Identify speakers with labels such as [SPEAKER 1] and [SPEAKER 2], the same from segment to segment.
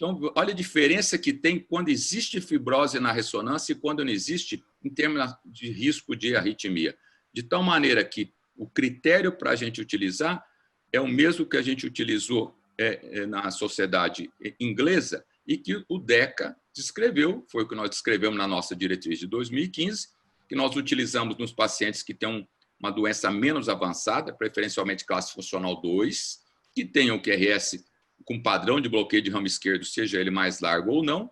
[SPEAKER 1] Então, olha a diferença que tem quando existe fibrose na ressonância e quando não existe em termos de risco de arritmia. De tal maneira que o critério para a gente utilizar é o mesmo que a gente utilizou na sociedade inglesa e que o DECA descreveu, foi o que nós descrevemos na nossa diretriz de 2015, que nós utilizamos nos pacientes que têm uma doença menos avançada, preferencialmente classe funcional 2, que tenham o QRS com padrão de bloqueio de ramo esquerdo, seja ele mais largo ou não,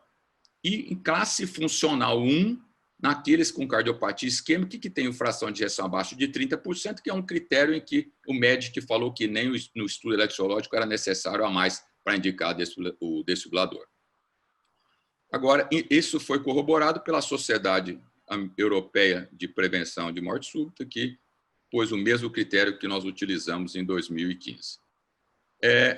[SPEAKER 1] e em classe funcional 1, naqueles com cardiopatia isquêmica que tem fração de ejeção abaixo de 30%, que é um critério em que o médico falou que nem no estudo eletrológico era necessário a mais para indicar o desfibrilador. Agora, isso foi corroborado pela Sociedade Europeia de Prevenção de Morte Súbita, que pôs o mesmo critério que nós utilizamos em 2015.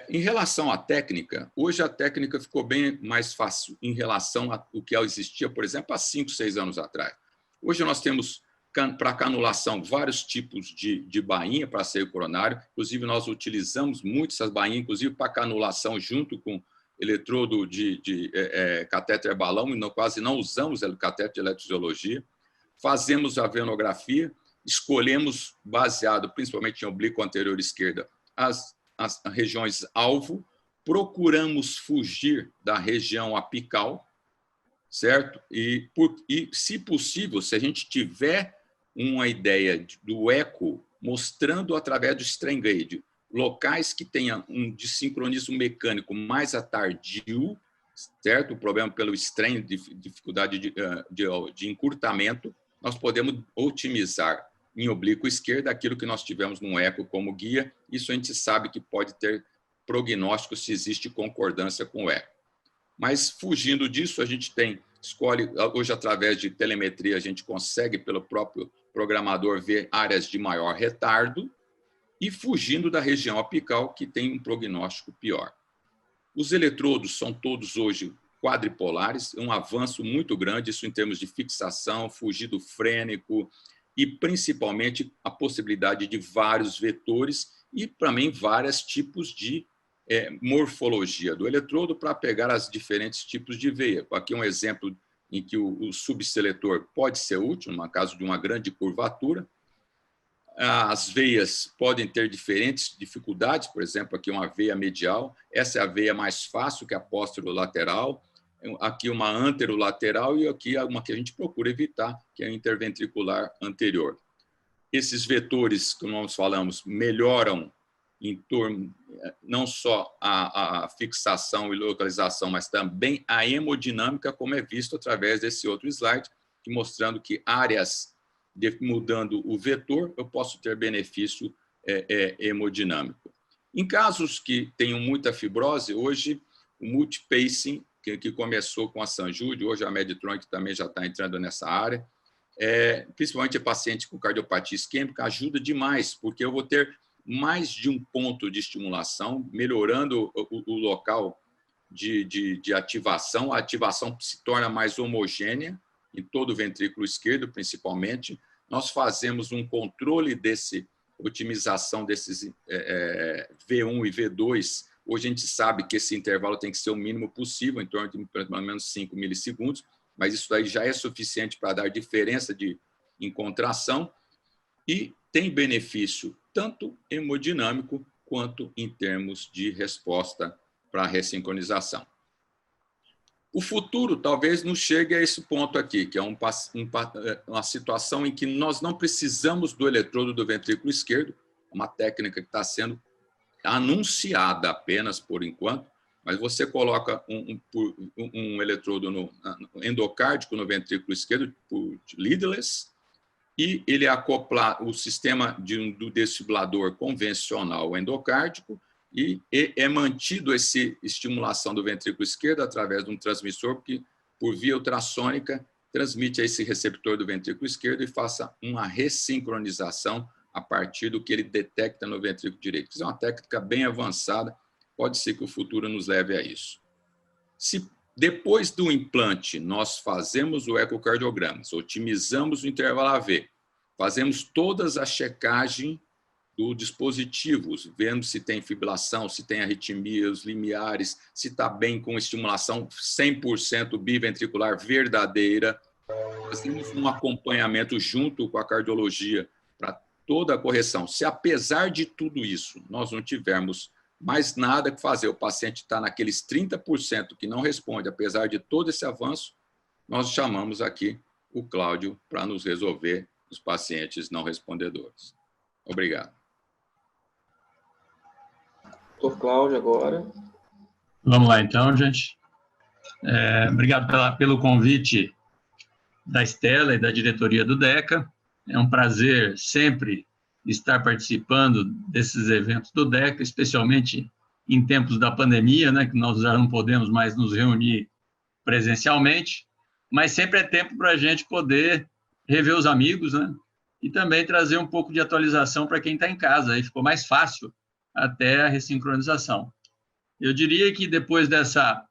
[SPEAKER 1] Em relação à técnica, hoje a técnica ficou bem mais fácil em relação ao que existia, por exemplo, há 5, 6 anos atrás. Hoje nós temos, para canulação, vários tipos de bainha para seio coronário, inclusive nós utilizamos muito essas bainhas, inclusive para canulação junto com eletrodo de catéter balão, e quase não usamos o catéter de eletrofisiologia. Fazemos a venografia, escolhemos, baseado principalmente em oblíqua anterior esquerda, as regiões alvo, procuramos fugir da região apical, certo? E, se possível, se a gente tiver uma ideia do eco, mostrando através do strain gauge locais que tenham um desincronismo mecânico mais tardio, certo? O problema pelo strain, dificuldade de encurtamento, nós podemos otimizar em oblíqua esquerda aquilo que nós tivemos no eco como guia. Isso a gente sabe que pode ter prognóstico se existe concordância com o eco. Mas, fugindo disso, a gente escolhe, hoje, através de telemetria, a gente consegue, pelo próprio programador, ver áreas de maior retardo e fugindo da região apical, que tem um prognóstico pior. Os eletrodos são todos hoje quadripolares, um avanço muito grande, isso em termos de fixação, fugir do frênico e, principalmente, a possibilidade de vários vetores e, também, vários tipos de morfologia do eletrodo para pegar os diferentes tipos de veia. Aqui um exemplo em que o subseletor pode ser útil, no caso de uma grande curvatura. As veias podem ter diferentes dificuldades, por exemplo, aqui uma veia medial, essa é a veia mais fácil, que é a posterolateral, aqui uma anterolateral e aqui uma que a gente procura evitar, que é a interventricular anterior. Esses vetores que nós falamos melhoram em torno não só a fixação e localização, mas também a hemodinâmica, como é visto através desse outro slide, mostrando que áreas mudando o vetor, eu posso ter benefício hemodinâmico. Em casos que tenham muita fibrose, hoje o multipacing, que começou com a Sanjude, hoje a Medtronic também já está entrando nessa área, principalmente paciente com cardiopatia isquêmica, ajuda demais, porque eu vou ter mais de um ponto de estimulação, melhorando o local de ativação. A ativação se torna mais homogênea em todo o ventrículo esquerdo, principalmente. Nós fazemos um controle otimização desses V1 e V2. Hoje a gente sabe que esse intervalo tem que ser o mínimo possível, em torno de pelo menos 5 milissegundos, mas isso daí já é suficiente para dar diferença em contração e tem benefício tanto hemodinâmico quanto em termos de resposta para a ressincronização. O futuro talvez não chegue a esse ponto aqui, que é uma situação em que nós não precisamos do eletrodo do ventrículo esquerdo, uma técnica que está sendo anunciada apenas por enquanto, mas você coloca um eletrodo endocárdico no ventrículo esquerdo por leadless e ele acopla o sistema do desfibrilador convencional endocárdico e é mantido essa estimulação do ventrículo esquerdo através de um transmissor que, por via ultrassônica, transmite a esse receptor do ventrículo esquerdo e faça uma ressincronização a partir do que ele detecta no ventrículo direito. Isso é uma técnica bem avançada, pode ser que o futuro nos leve a isso. Se depois do implante nós fazemos o ecocardiograma, otimizamos o intervalo AV, fazemos todas as checagens do dispositivo, vendo se tem fibrilação, se tem arritmia, os limiares, se está bem com estimulação 100% biventricular verdadeira. Fazemos um acompanhamento junto com a cardiologia para toda a correção. Se, apesar de tudo isso, nós não tivermos mais nada que fazer, o paciente está naqueles 30% que não responde, apesar de todo esse avanço, nós chamamos aqui o Cláudio para nos resolver os pacientes não respondedores. Obrigado.
[SPEAKER 2] Doutor Cláudio, agora.
[SPEAKER 3] Vamos lá, então, gente. Obrigado pelo convite da Estela e da diretoria do DECA. É um prazer sempre estar participando desses eventos do DECA, especialmente em tempos da pandemia, né, que nós já não podemos mais nos reunir presencialmente, mas sempre é tempo para a gente poder rever os amigos, né, e também trazer um pouco de atualização para quem está em casa. Aí ficou mais fácil até a ressincronização. Eu diria que depois dessa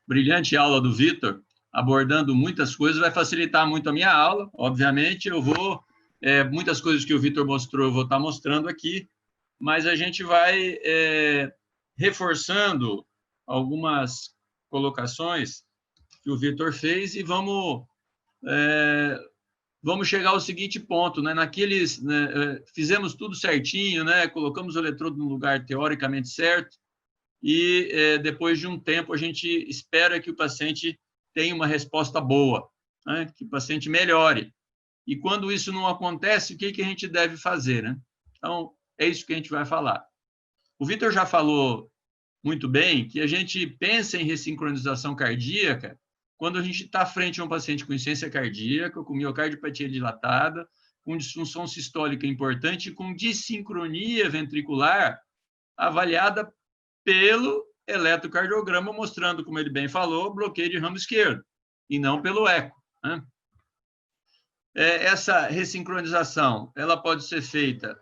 [SPEAKER 3] brilhante aula do Vitor, abordando muitas coisas, vai facilitar muito a minha aula. Obviamente, eu vou... muitas coisas que o Vitor mostrou, eu vou estar mostrando aqui, mas a gente vai reforçando algumas colocações que o Vitor fez e vamos chegar ao seguinte ponto, né? Fizemos tudo certinho, né? Colocamos o eletrodo no lugar teoricamente certo e depois de um tempo a gente espera que o paciente tenha uma resposta boa, né? Que o paciente melhore. E quando isso não acontece, o que a gente deve fazer, né? Então, é isso que a gente vai falar. O Vitor já falou muito bem que a gente pensa em ressincronização cardíaca quando a gente está frente a um paciente com insuficiência cardíaca, com miocardiopatia dilatada, com disfunção sistólica importante e com dissincronia ventricular avaliada pelo eletrocardiograma, mostrando, como ele bem falou, bloqueio de ramo esquerdo, e não pelo eco, né? Essa ressincronização ela pode ser feita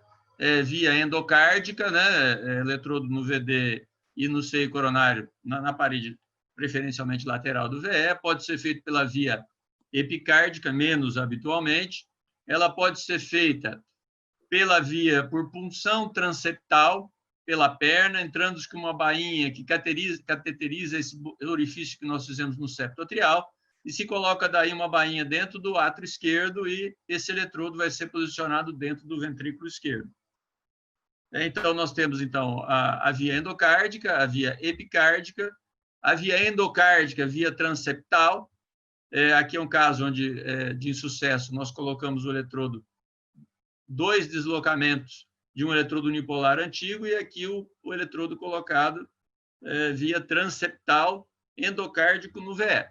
[SPEAKER 3] via endocárdica, né? Eletrodo no VD e no seio coronário, na parede preferencialmente lateral do VE, pode ser feito pela via epicárdica, menos habitualmente. Ela pode ser feita pela via por punção transeptal, pela perna, entrando com uma bainha que cateteriza esse orifício que nós fizemos no septo atrial, e se coloca daí uma bainha dentro do átrio esquerdo e esse eletrodo vai ser posicionado dentro do ventrículo esquerdo. Então, nós temos então a via endocárdica, a via epicárdica, a via endocárdica, via transeptal. Aqui é um caso onde, de insucesso, nós colocamos o eletrodo, 2 deslocamentos de um eletrodo unipolar antigo, e aqui o eletrodo colocado via transeptal endocárdico no VE.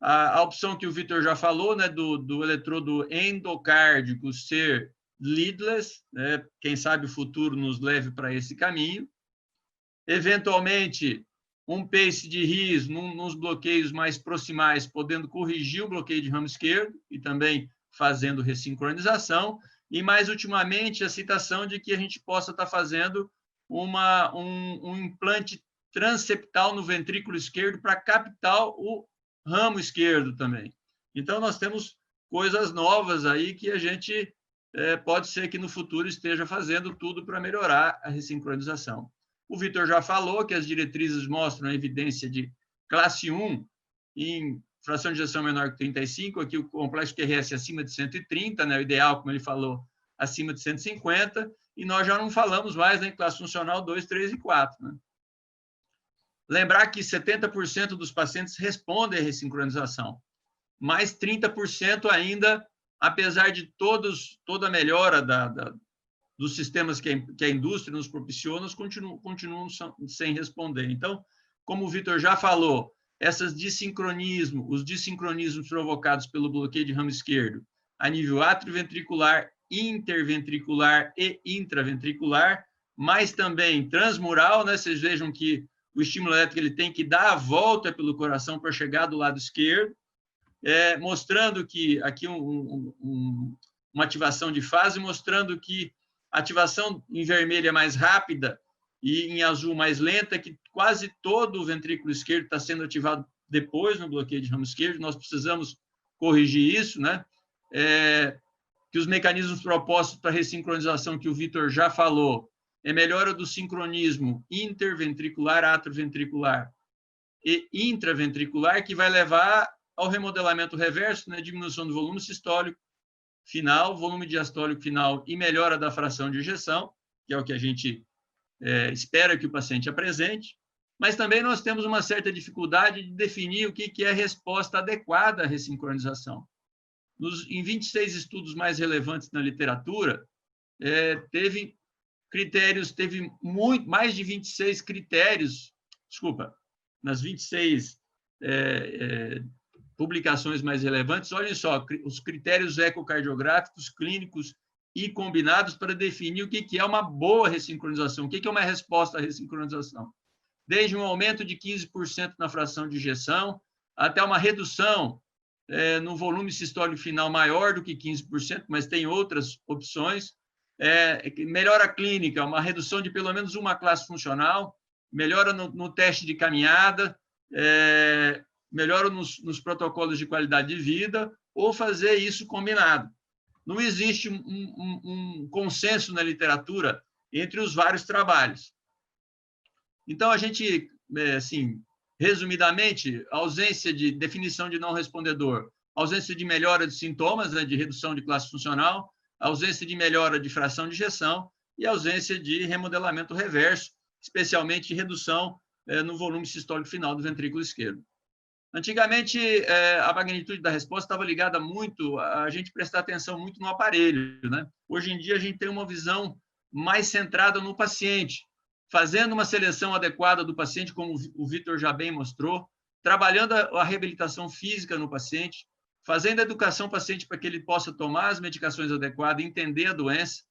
[SPEAKER 3] A opção que o Vitor já falou, né, do eletrodo endocárdico ser leadless, né, quem sabe o futuro nos leve para esse caminho. Eventualmente, um pace de RIS nos bloqueios mais proximais, podendo corrigir o bloqueio de ramo esquerdo e também fazendo ressincronização. E, mais ultimamente, a citação de que a gente possa estar fazendo um implante transeptal no ventrículo esquerdo para captar o ramo esquerdo também. Então, nós temos coisas novas aí que a gente pode ser que no futuro esteja fazendo tudo para melhorar a ressincronização. O Vitor já falou que as diretrizes mostram a evidência de classe 1 em fração de ejeção menor que 35, aqui o complexo QRS acima de 130, né, o ideal, como ele falou, acima de 150, e nós já não falamos mais em classe funcional 2, 3 e 4. Né? Lembrar que 70% dos pacientes respondem à ressincronização, mas 30% ainda, apesar de toda a melhora dos sistemas que a indústria nos propiciona, continuam sem responder. Então, como o Vitor já falou, os dissincronismos provocados pelo bloqueio de ramo esquerdo a nível atrioventricular, interventricular e intraventricular, mas também transmural, né? Vocês vejam que o estímulo elétrico ele tem que dar a volta pelo coração para chegar do lado esquerdo, mostrando que aqui uma ativação de fase, mostrando que a ativação em vermelho é mais rápida e em azul mais lenta, que quase todo o ventrículo esquerdo está sendo ativado depois no bloqueio de ramo esquerdo. Nós precisamos corrigir isso, né? que os mecanismos propostos para ressincronização que o Vitor já falou, é melhora do sincronismo interventricular, atroventricular e intraventricular, que vai levar ao remodelamento reverso, né, diminuição do volume sistólico final, volume diastólico final e melhora da fração de ejeção, que é o que a gente espera que o paciente apresente. Mas também nós temos uma certa dificuldade de definir o que é resposta adequada à ressincronização. Em 26 estudos mais relevantes na literatura, teve mais de 26 critérios, nas 26 publicações mais relevantes, olhem só, os critérios ecocardiográficos, clínicos e combinados para definir o que é uma boa ressincronização, o que é uma resposta à ressincronização. Desde um aumento de 15% na fração de ejeção, até uma redução no volume sistólico final maior do que 15%, mas tem outras opções. Melhora clínica, uma redução de pelo menos uma classe funcional, melhora no teste de caminhada, melhora nos protocolos de qualidade de vida, ou fazer isso combinado. Não existe um consenso na literatura entre os vários trabalhos. Então, a gente, assim, resumidamente, ausência de definição de não respondedor, ausência de melhora de sintomas, né, de redução de classe funcional, ausência de melhora de fração de ejeção e ausência de remodelamento reverso, especialmente redução no volume sistólico final do ventrículo esquerdo. Antigamente, a magnitude da resposta estava ligada muito a gente prestar atenção muito no aparelho, né? Hoje em dia, a gente tem uma visão mais centrada no paciente, fazendo uma seleção adequada do paciente, como o Vitor já bem mostrou, trabalhando a reabilitação física no paciente, fazendo a educação paciente para que ele possa tomar as medicações adequadas, entender a doença,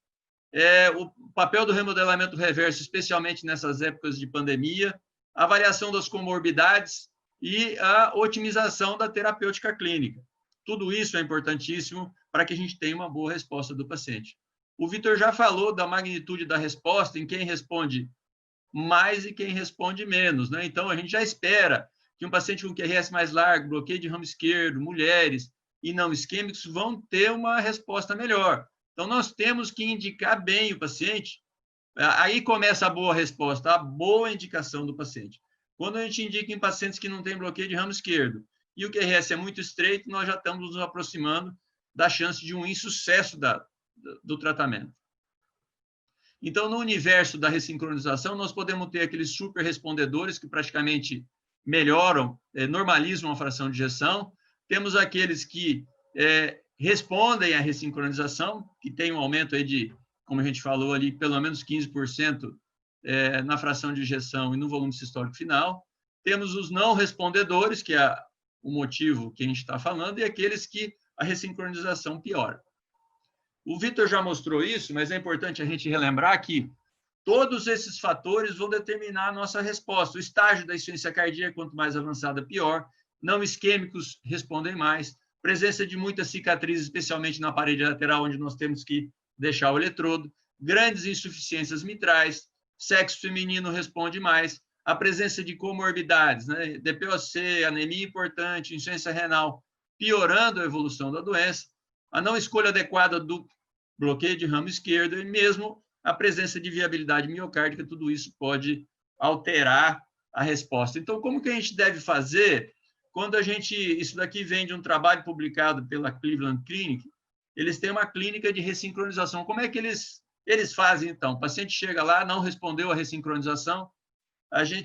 [SPEAKER 3] o papel do remodelamento reverso, especialmente nessas épocas de pandemia, a avaliação das comorbidades e a otimização da terapêutica clínica. Tudo isso é importantíssimo para que a gente tenha uma boa resposta do paciente. O Vitor já falou da magnitude da resposta em quem responde mais e quem responde menos, né? Então, a gente já espera que um paciente com QRS mais largo, bloqueio de ramo esquerdo, mulheres e não isquêmicos vão ter uma resposta melhor. Então, nós temos que indicar bem o paciente. Aí começa a boa resposta, a boa indicação do paciente. Quando a gente indica em pacientes que não têm bloqueio de ramo esquerdo e o QRS é muito estreito, nós já estamos nos aproximando da chance de um insucesso do tratamento. Então, no universo da ressincronização, nós podemos ter aqueles super respondedores que praticamente melhoram, normalizam a fração de ejeção. Temos aqueles que respondem à ressincronização, que tem um aumento aí de, como a gente falou ali, pelo menos 15% na fração de ejeção e no volume sistólico final. Temos os não respondedores, que é o motivo que a gente está falando, e aqueles que a ressincronização piora. O Vitor já mostrou isso, mas é importante a gente relembrar que todos esses fatores vão determinar a nossa resposta. O estágio da insuficiência cardíaca, quanto mais avançada, pior. Não isquêmicos respondem mais. Presença de muitas cicatrizes, especialmente na parede lateral, onde nós temos que deixar o eletrodo. Grandes insuficiências mitrais. Sexo feminino responde mais. A presença de comorbidades, né? DPOC, anemia importante, insuficiência renal, piorando a evolução da doença. A não escolha adequada do bloqueio de ramo esquerdo e mesmo a presença de viabilidade miocárdica, tudo isso pode alterar a resposta. Então, como que a gente deve fazer quando isso daqui vem de um trabalho publicado pela Cleveland Clinic? Eles têm uma clínica de ressincronização. Como é que eles fazem, então? O paciente chega lá, não respondeu à ressincronização,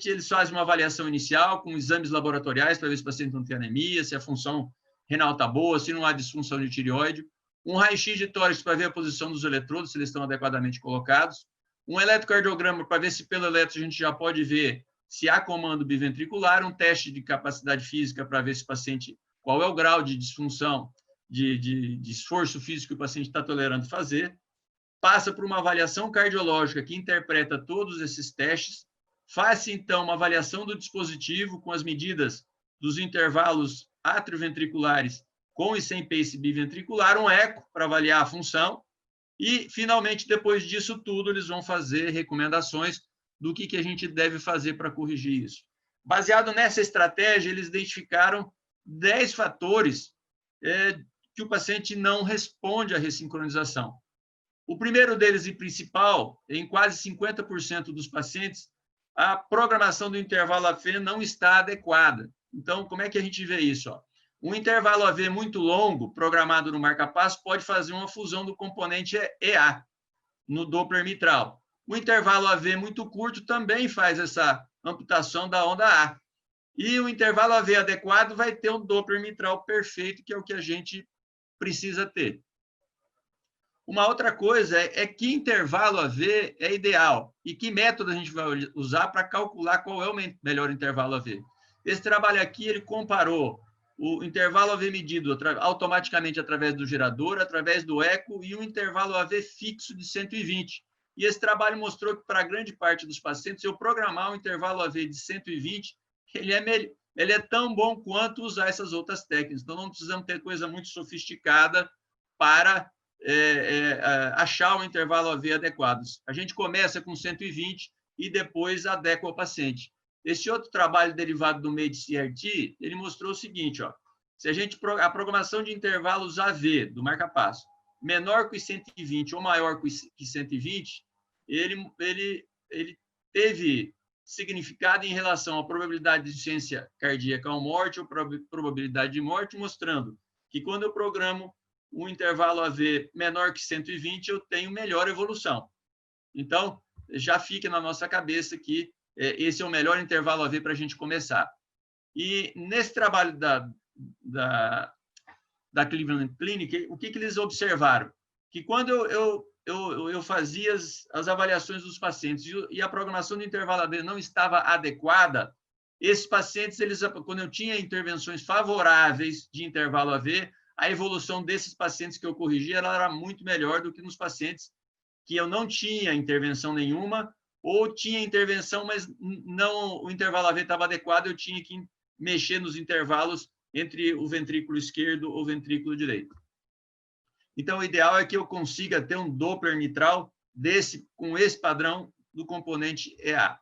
[SPEAKER 3] eles fazem uma avaliação inicial com exames laboratoriais para ver se o paciente não tem anemia, se a função renal está boa, se não há disfunção de tireoide, um raio-x de tórax para ver a posição dos eletrodos, se eles estão adequadamente colocados, um eletrocardiograma para ver se pelo eletro a gente já pode ver se há comando biventricular, um teste de capacidade física para ver se o paciente, qual é o grau de disfunção, de esforço físico que o paciente está tolerando fazer, passa por uma avaliação cardiológica que interpreta todos esses testes, faz-se, então, uma avaliação do dispositivo com as medidas dos intervalos atrioventriculares com e sem pace biventricular, um eco para avaliar a função e, finalmente, depois disso tudo, eles vão fazer recomendações do que a gente deve fazer para corrigir isso. Baseado nessa estratégia, eles identificaram 10 fatores que o paciente não responde à ressincronização. O primeiro deles e principal, em quase 50% dos pacientes, a programação do intervalo AV não está adequada. Então, como é que a gente vê isso? Um intervalo AV muito longo, programado no marca-passo, pode fazer uma fusão do componente EA no Doppler mitral. O intervalo AV muito curto também faz essa amputação da onda A. E o intervalo AV adequado vai ter um Doppler mitral perfeito, que é o que a gente precisa ter. Uma outra coisa é que intervalo AV é ideal e que método a gente vai usar para calcular qual é o melhor intervalo AV. Esse trabalho aqui, ele comparou o intervalo AV medido automaticamente através do gerador, através do eco e um intervalo AV fixo de 120. E esse trabalho mostrou que, para grande parte dos pacientes, eu programar um intervalo AV de 120, ele é tão bom quanto usar essas outras técnicas. Então, não precisamos ter coisa muito sofisticada para achar o intervalo AV adequado. A gente começa com 120 e depois adequa ao paciente. Esse outro trabalho derivado do MADE-CRT, ele mostrou o seguinte, se a programação de intervalos AV do marca-passo menor que 120 ou maior que 120, ele teve significado em relação à probabilidade de insuficiência cardíaca ou morte ou probabilidade de morte, mostrando que quando eu programo um intervalo AV menor que 120, eu tenho melhor evolução. Então, já fica na nossa cabeça que esse é o melhor intervalo AV para a gente começar. E nesse trabalho da Cleveland Clinic, o que eles observaram? Que quando eu fazia as avaliações dos pacientes e a programação do intervalo AV não estava adequada, esses pacientes, quando eu tinha intervenções favoráveis de intervalo AV, a evolução desses pacientes que eu corrigia ela era muito melhor do que nos pacientes que eu não tinha intervenção nenhuma, ou tinha intervenção, mas não, o intervalo AV estava adequado, eu tinha que mexer nos intervalos entre o ventrículo esquerdo ou o ventrículo direito. Então, o ideal é que eu consiga ter um Doppler mitral com esse padrão do componente EA.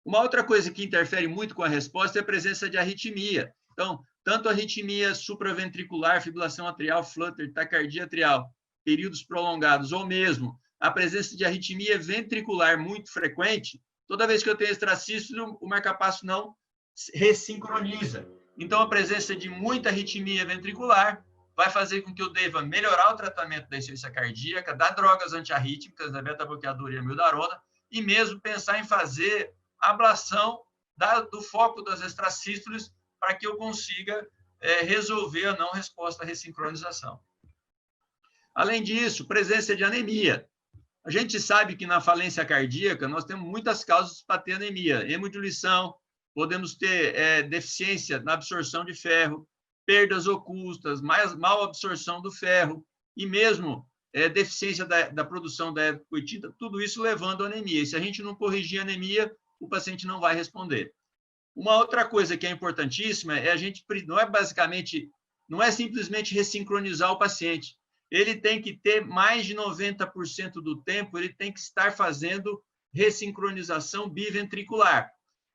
[SPEAKER 3] Uma outra coisa que interfere muito com a resposta é a presença de arritmia. Então, tanto arritmia supraventricular, fibrilação atrial, flutter, taquicardia atrial, períodos prolongados, ou mesmo a presença de arritmia ventricular muito frequente, toda vez que eu tenho extracístole, o marca-passo não ressincroniza. Então, a presença de muita arritmia ventricular vai fazer com que eu deva melhorar o tratamento da insuficiência cardíaca, dar drogas antiarrítmicas, da beta-bloqueadora e amiodarona, e mesmo pensar em fazer ablação do foco das extracístoles para que eu consiga resolver a não resposta à ressincronização. Além disso, presença de anemia. A gente sabe que na falência cardíaca nós temos muitas causas para ter anemia. Hemodiluição, podemos ter deficiência na absorção de ferro, perdas ocultas, mal absorção do ferro e mesmo deficiência da produção da eritropoetina, tudo isso levando à anemia. E se a gente não corrigir a anemia, o paciente não vai responder. Uma outra coisa que é importantíssima é a gente não é simplesmente ressincronizar o paciente. Ele tem que ter mais de 90% do tempo, ele tem que estar fazendo ressincronização biventricular.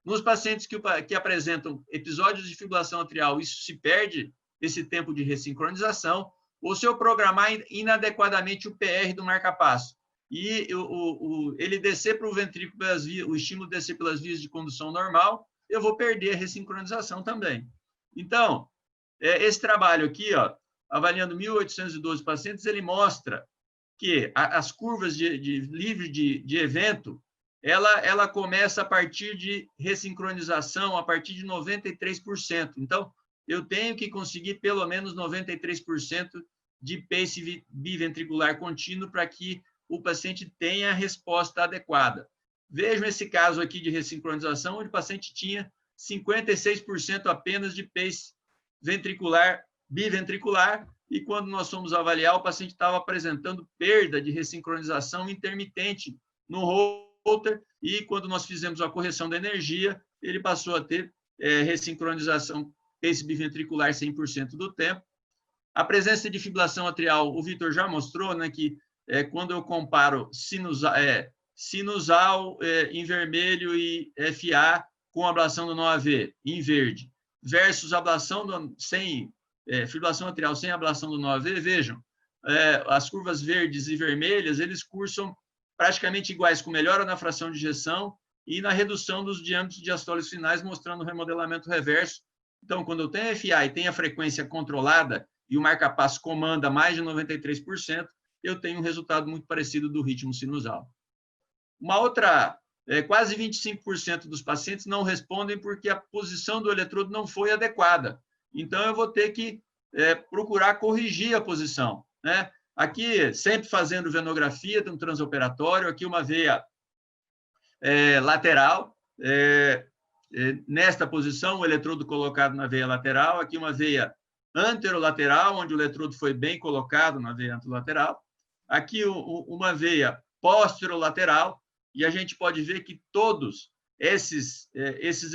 [SPEAKER 3] Nos pacientes que apresentam episódios de fibrilação atrial, isso se perde, esse tempo de ressincronização, ou se eu programar inadequadamente o PR do marca-passo e ele descer para o ventrículo, o estímulo descer pelas vias de condução normal, eu vou perder a ressincronização também. Então, esse trabalho aqui, avaliando 1.812 pacientes, ele mostra que as curvas livre de evento, ela começa a partir de ressincronização, a partir de 93%. Então, eu tenho que conseguir pelo menos 93% de pace biventricular contínuo para que o paciente tenha a resposta adequada. Vejam esse caso aqui de ressincronização, onde o paciente tinha 56% apenas de pace biventricular, e quando nós fomos avaliar, o paciente estava apresentando perda de ressincronização intermitente no Holter, e quando nós fizemos a correção da energia, ele passou a ter ressincronização pace biventricular 100% do tempo. A presença de fibrilação atrial, o Vitor já mostrou, né, que quando eu comparo sinusal em vermelho e FA com ablação do não AV em verde, versus ablação sem fibrilação atrial sem ablação do nó AV, vejam, as curvas verdes e vermelhas, eles cursam praticamente iguais, com melhora na fração de ejeção e na redução dos diâmetros diastólicos finais, mostrando o remodelamento reverso. Então, quando eu tenho FA e tenho a frequência controlada e o marca-passo comanda mais de 93%, eu tenho um resultado muito parecido do ritmo sinusal. Uma outra, quase 25% dos pacientes não respondem porque a posição do eletrodo não foi adequada. Então, eu vou ter que procurar corrigir a posição, né? Aqui, sempre fazendo venografia, tem um transoperatório, aqui uma veia lateral, nesta posição, o eletrodo colocado na veia lateral, aqui uma veia anterolateral, onde o eletrodo foi bem colocado na veia anterolateral, aqui uma veia posterolateral, e a gente pode ver que todos esses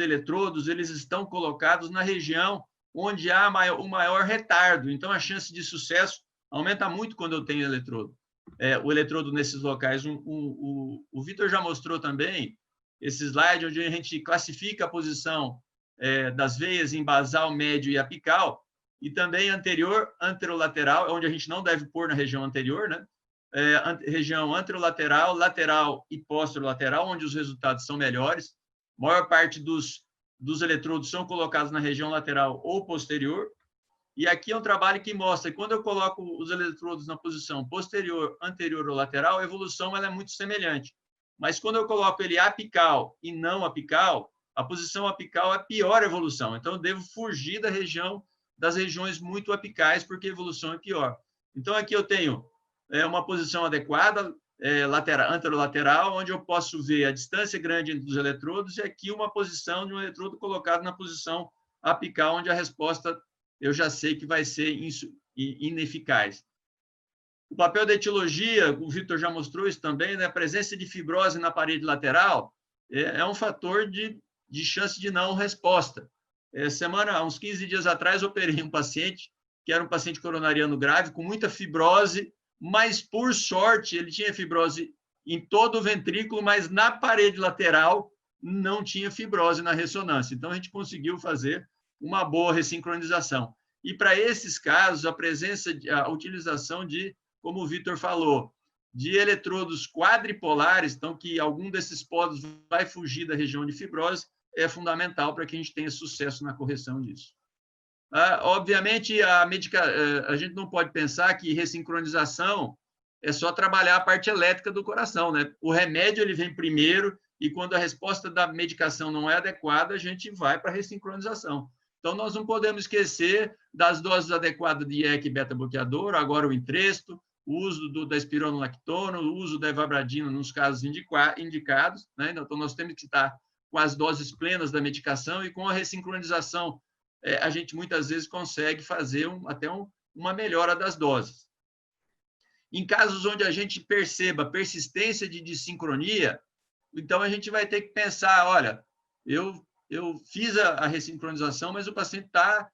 [SPEAKER 3] eletrodos, eles estão colocados na região onde há o maior retardo, então a chance de sucesso aumenta muito quando eu tenho eletrodo. O eletrodo nesses locais. O Vitor já mostrou também esse slide onde a gente classifica a posição das veias em basal, médio e apical, e também anterior, anterolateral, onde a gente não deve pôr na região anterior, né? Região anterolateral, lateral e posterolateral, onde os resultados são melhores. A maior parte dos eletrodos são colocados na região lateral ou posterior. E aqui é um trabalho que mostra que quando eu coloco os eletrodos na posição posterior, anterior ou lateral, a evolução ela é muito semelhante. Mas quando eu coloco ele apical e não apical, a posição apical é a pior evolução. Então, eu devo fugir das regiões muito apicais, porque a evolução é pior. Então, aqui eu tenho uma posição adequada, anterolateral, onde eu posso ver a distância grande entre os eletrodos, e aqui uma posição de um eletrodo colocado na posição apical, onde a resposta eu já sei que vai ser ineficaz. O papel da etiologia, o Vitor já mostrou isso também, né? A presença de fibrose na parede lateral é um fator de chance de não resposta. Há uns 15 dias atrás, eu operei um paciente, que era um paciente coronariano grave, com muita fibrose, mas, por sorte, ele tinha fibrose em todo o ventrículo, mas na parede lateral não tinha fibrose na ressonância. Então, a gente conseguiu fazer uma boa ressincronização. E, para esses casos, a utilização de, como o Vitor falou, de eletrodos quadripolares, então que algum desses polos vai fugir da região de fibrose, é fundamental para que a gente tenha sucesso na correção disso. Obviamente, a gente não pode pensar que ressincronização é só trabalhar a parte elétrica do coração, né? O remédio ele vem primeiro, e quando a resposta da medicação não é adequada, a gente vai para a ressincronização. Então, nós não podemos esquecer das doses adequadas de IEC e beta-bloqueador, agora o Entresto, o uso da espironolactona, o uso da evabradina nos casos indicados, né? Então, nós temos que estar com as doses plenas da medicação, e com a ressincronização, a gente muitas vezes consegue fazer até uma melhora das doses. Em casos onde a gente perceba persistência de dissincronia, então a gente vai ter que pensar, olha, eu fiz a ressincronização, mas o paciente está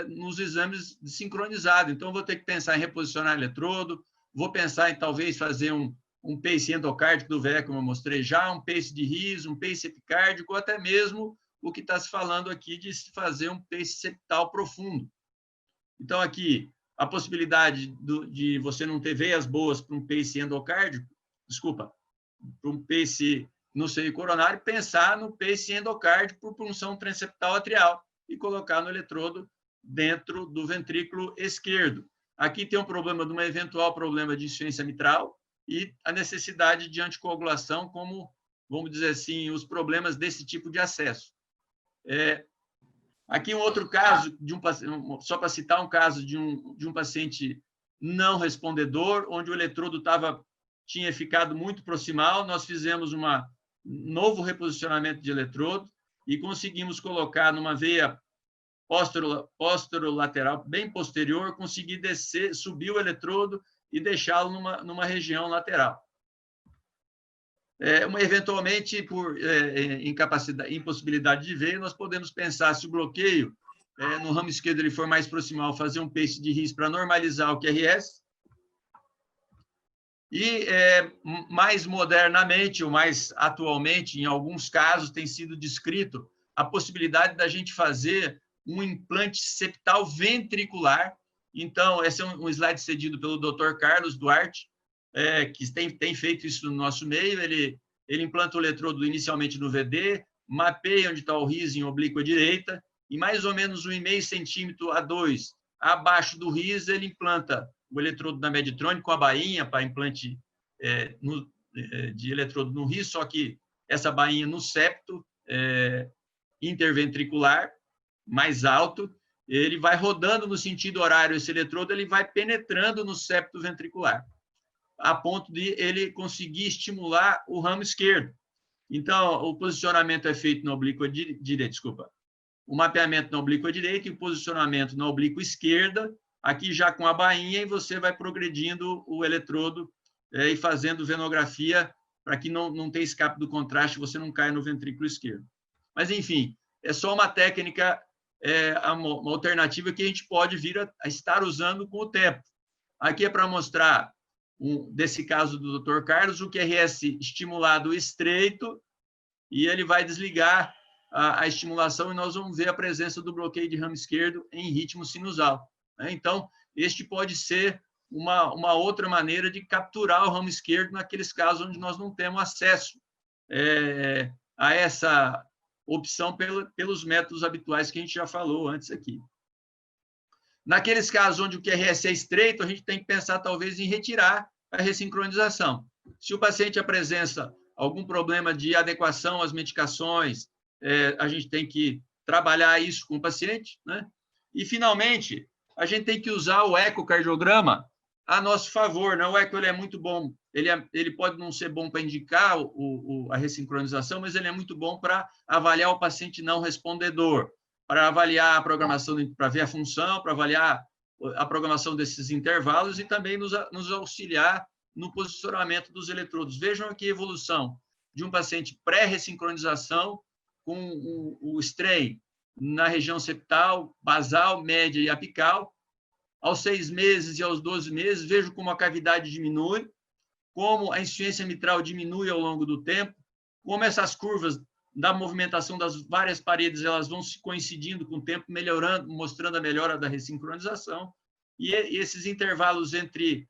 [SPEAKER 3] nos exames desincronizados, então eu vou ter que pensar em reposicionar eletrodo, vou pensar em talvez fazer um pace endocárdico do VE, como eu mostrei já, um pace de RIS, um pace epicárdico, ou até mesmo o que está se falando aqui de se fazer um pace septal profundo. Então, aqui, a possibilidade de você não ter veias boas para um pace endocárdico, para um pace no seio coronário, pensar no pace endocárdico por punção transeptal atrial e colocar no eletrodo dentro do ventrículo esquerdo. Aqui tem um problema de um eventual problema de insuficiência mitral e a necessidade de anticoagulação, como, vamos dizer assim, os problemas desse tipo de acesso. Aqui um outro caso, só para citar um caso de um paciente não respondedor, onde o eletrodo tinha ficado muito proximal, nós fizemos um novo reposicionamento de eletrodo e conseguimos colocar numa veia posterolateral, bem posterior, conseguir subir o eletrodo e deixá-lo numa região lateral. Eventualmente, por impossibilidade de veia, nós podemos pensar, se o bloqueio no ramo esquerdo ele for mais proximal, fazer um pace de RIS para normalizar o QRS. E, mais modernamente, ou mais atualmente, em alguns casos, tem sido descrito a possibilidade da gente fazer um implante septal ventricular. Então, esse é um slide cedido pelo Dr. Carlos Duarte, que tem feito isso no nosso meio. Ele implanta o eletrodo inicialmente no VD, mapeia onde está o RIS em oblíqua direita, e mais ou menos 1,5 centímetro a 2 abaixo do RIS, ele implanta o eletrodo na Medtronic com a bainha para implante de eletrodo no RIS, só que essa bainha no septo interventricular, mais alto, ele vai rodando no sentido horário esse eletrodo, ele vai penetrando no septo ventricular, a ponto de ele conseguir estimular o ramo esquerdo. Então, o posicionamento é feito na oblíqua direita, desculpa. O mapeamento na oblíqua direita e o posicionamento na oblíqua esquerda, aqui já com a bainha, e você vai progredindo o eletrodo e fazendo venografia para que não tenha escape do contraste, você não caia no ventrículo esquerdo. Mas, enfim, é só uma técnica, uma alternativa que a gente pode vir a estar usando com o tempo. Aqui é para mostrar, desse caso do Dr. Carlos, o QRS estimulado estreito, e ele vai desligar a estimulação, e nós vamos ver a presença do bloqueio de ramo esquerdo em ritmo sinusal. Então, este pode ser uma outra maneira de capturar o ramo esquerdo naqueles casos onde nós não temos acesso a essa opção pelos métodos habituais que a gente já falou antes aqui. Naqueles casos onde o QRS é estreito, a gente tem que pensar, talvez, em retirar a ressincronização. Se o paciente apresenta algum problema de adequação às medicações, a gente tem que trabalhar isso com o paciente, né? E, finalmente, a gente tem que usar o ecocardiograma a nosso favor, né? O eco ele é muito bom, ele pode não ser bom para indicar a ressincronização, mas ele é muito bom para avaliar o paciente não respondedor, para avaliar a programação, para ver a função, para avaliar a programação desses intervalos e também nos auxiliar no posicionamento dos eletrodos. Vejam aqui a evolução de um paciente pré-ressincronização com o strain na região septal, basal, média e apical. Aos 6 meses e aos 12 meses, vejo como a cavidade diminui, como a insuficiência mitral diminui ao longo do tempo, como essas curvas da movimentação das várias paredes elas vão se coincidindo com o tempo, melhorando, mostrando a melhora da ressincronização, e esses intervalos entre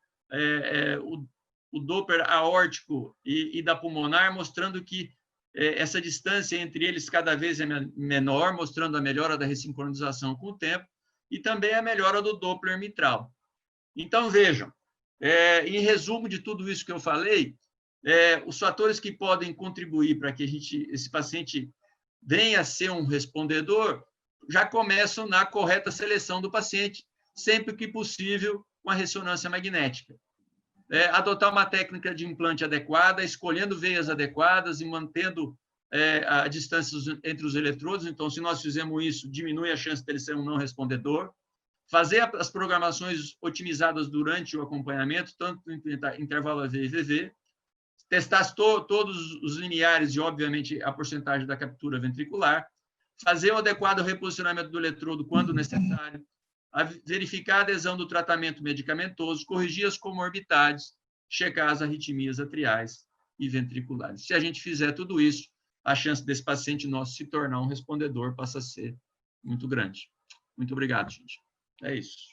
[SPEAKER 3] o Doppler aórtico e da pulmonar, mostrando que essa distância entre eles cada vez é menor, mostrando a melhora da ressincronização com o tempo, e também a melhora do Doppler mitral. Então, vejam, em resumo de tudo isso que eu falei, os fatores que podem contribuir para que esse paciente venha a ser um respondedor já começam na correta seleção do paciente, sempre que possível, com a ressonância magnética. Adotar uma técnica de implante adequada, escolhendo veias adequadas e mantendo a distância entre os eletrodos. Então, se nós fizermos isso, diminui a chance dele ser um não respondedor. Fazer as programações otimizadas durante o acompanhamento, tanto no intervalo AV e VV. Testar todos os lineares e, obviamente, a porcentagem da captura ventricular. Fazer o adequado reposicionamento do eletrodo quando necessário. Verificar a adesão do tratamento medicamentoso, corrigir as comorbidades, checar as arritmias atriais e ventriculares. Se a gente fizer tudo isso, a chance desse paciente nosso se tornar um respondedor passa a ser muito grande. Muito obrigado, gente. É isso.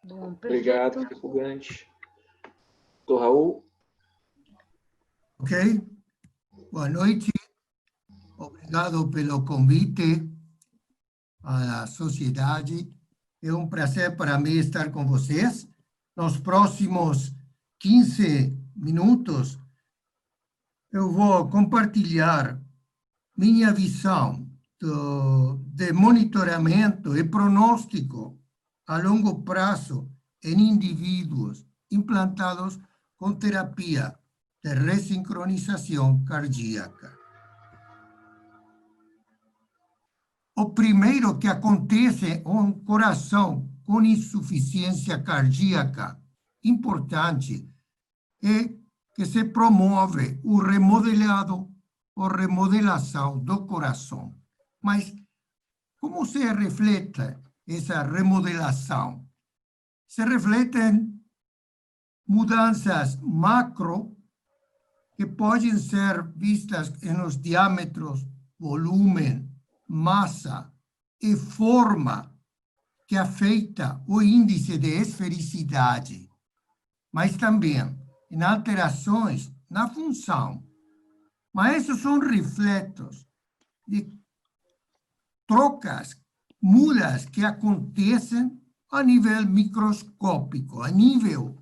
[SPEAKER 2] Bom, obrigado, Fugante. Doutor Raul.
[SPEAKER 4] Ok. Boa noite. Obrigado pelo convite à sociedade. É um prazer para mim estar com vocês. Nos próximos 15 minutos, eu vou compartilhar minha visão de monitoramento e pronóstico a longo prazo em indivíduos implantados com terapia de ressincronização cardíaca. O primeiro que acontece em um coração com insuficiência cardíaca importante é que se promove o remodelado ou remodelação do coração. Mas como se reflete essa remodelação? Se refletem mudanças macro que podem ser vistas nos diâmetros, volume, massa e forma que afeta o índice de esfericidade, mas também em alterações na função. Mas esses são reflexos de trocas, mudas que acontecem a nível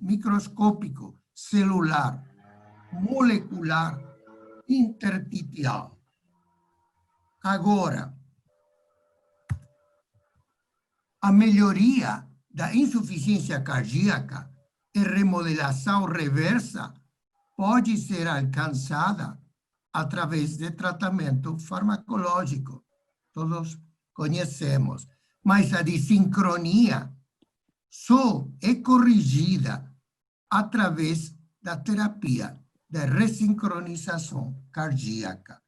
[SPEAKER 4] microscópico, celular, molecular, intersticial. Agora, a melhoria da insuficiência cardíaca e remodelação reversa pode ser alcançada através de tratamento farmacológico. Todos conhecemos. Mas a desincronia só é corrigida através da terapia de ressincronização cardíaca.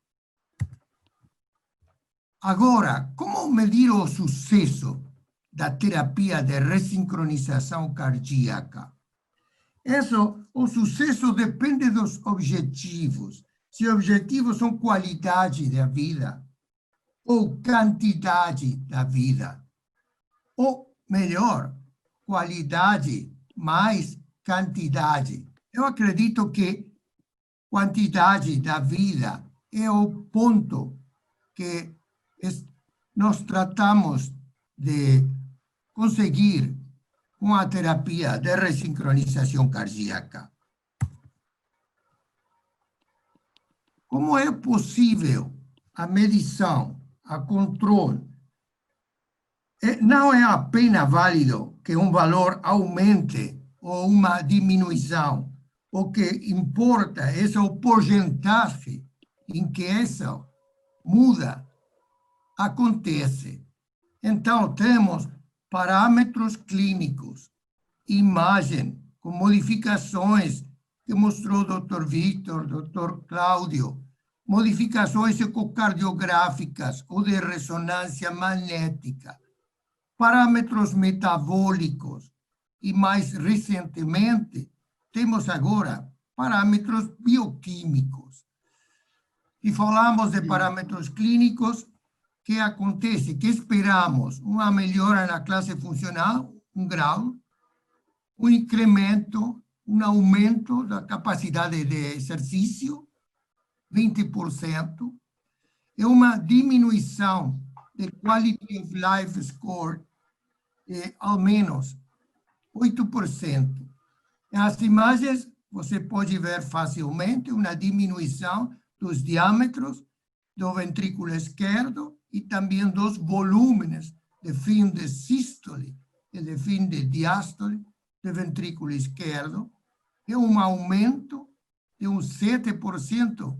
[SPEAKER 4] Agora, como medir o sucesso da terapia de ressincronização cardíaca? O sucesso depende dos objetivos. Se objetivos são qualidade da vida ou quantidade da vida, ou melhor, qualidade mais quantidade. Eu acredito que quantidade da vida é o ponto que nós tratamos de conseguir com a terapia de ressincronização cardíaca. Como é possível a medição, a controle? Não é apenas válido que um valor aumente ou uma diminuição. O que importa é o porcentagem em que essa muda acontece. Então, temos parâmetros clínicos, imagem, com modificações que mostrou o Dr. Victor, Dr. Cláudio, modificações ecocardiográficas ou de ressonância magnética, parâmetros metabólicos e, mais recentemente, temos agora parâmetros bioquímicos. E falamos de parâmetros clínicos, que acontece? Que esperamos uma melhora na classe funcional, 1 grau, um incremento, um aumento da capacidade de exercício, 20%, e uma diminuição de Quality of Life Score de ao menos 8%. Nas imagens, você pode ver facilmente uma diminuição dos diâmetros do ventrículo esquerdo e também dos volúmenes de fim de sístole e de fim de diástole do ventrículo esquerdo, é um aumento de 7%,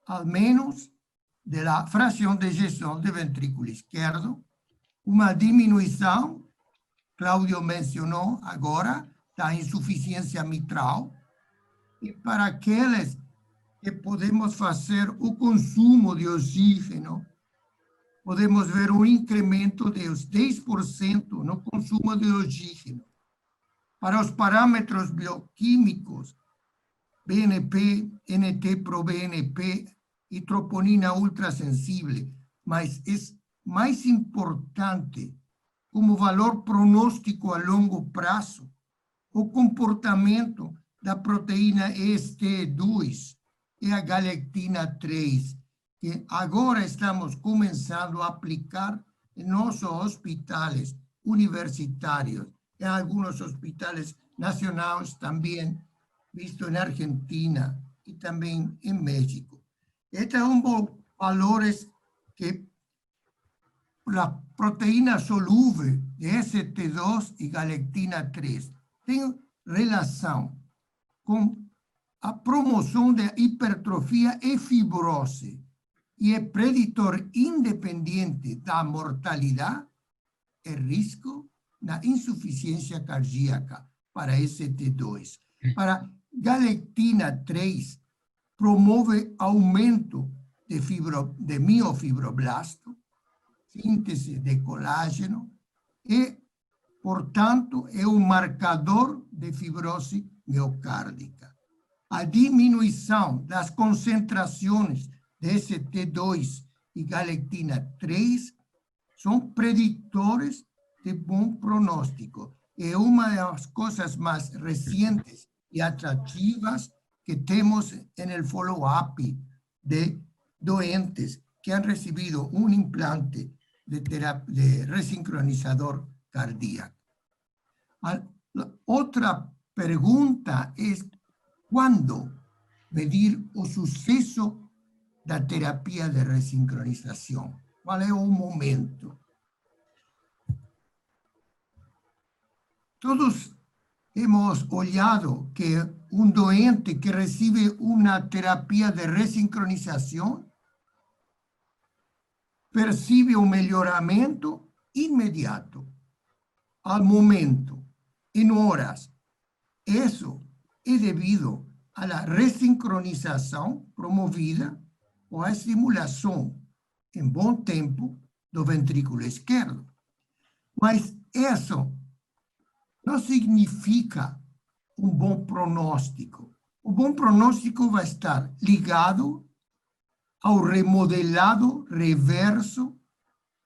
[SPEAKER 4] ao menos, da fração de ejeção do ventrículo esquerdo, uma diminuição, Cláudio mencionou agora, da insuficiência mitral, e para aqueles que podemos fazer o consumo de oxígeno, podemos ver um incremento de 10% no consumo de oxígeno. Para os parâmetros bioquímicos, BNP, NT-proBNP e troponina ultrassensível, mas é mais importante, como valor pronóstico a longo prazo, o comportamento da proteína EST2 e a galectina 3, que agora estamos começando a aplicar em nossos hospitais universitários, em alguns hospitais nacionais também, visto na Argentina e também em México. Estes são valores que a proteína solúvel de ST2 e galectina 3 tem relação com a promoção da hipertrofia e fibrose e é preditor independente da mortalidade e risco na insuficiência cardíaca para ST2. Para galectina 3, promove aumento de miofibroblasto, síntese de colágeno e, portanto, é um marcador de fibrose miocárdica. A diminuição das concentrações de ST2 e galectina 3 são preditores de bom pronóstico. É uma das coisas mais recentes e atrativas que temos no follow-up de doentes que han recibido un implante de resincronizador cardíaco. La otra pregunta es, ¿cuándo medir o suceso da terapia de resincronización? ¿Cuál es o momento? Todos hemos olhado que un doente que recibe una terapia de resincronización percibe un melhoramento inmediato, al momento, en horas. Eso es debido a la resincronización promovida o a estimulación en bom tempo do ventrículo esquerdo. Mas eso não significa um bom pronóstico. O bom pronóstico vai estar ligado ao remodelado reverso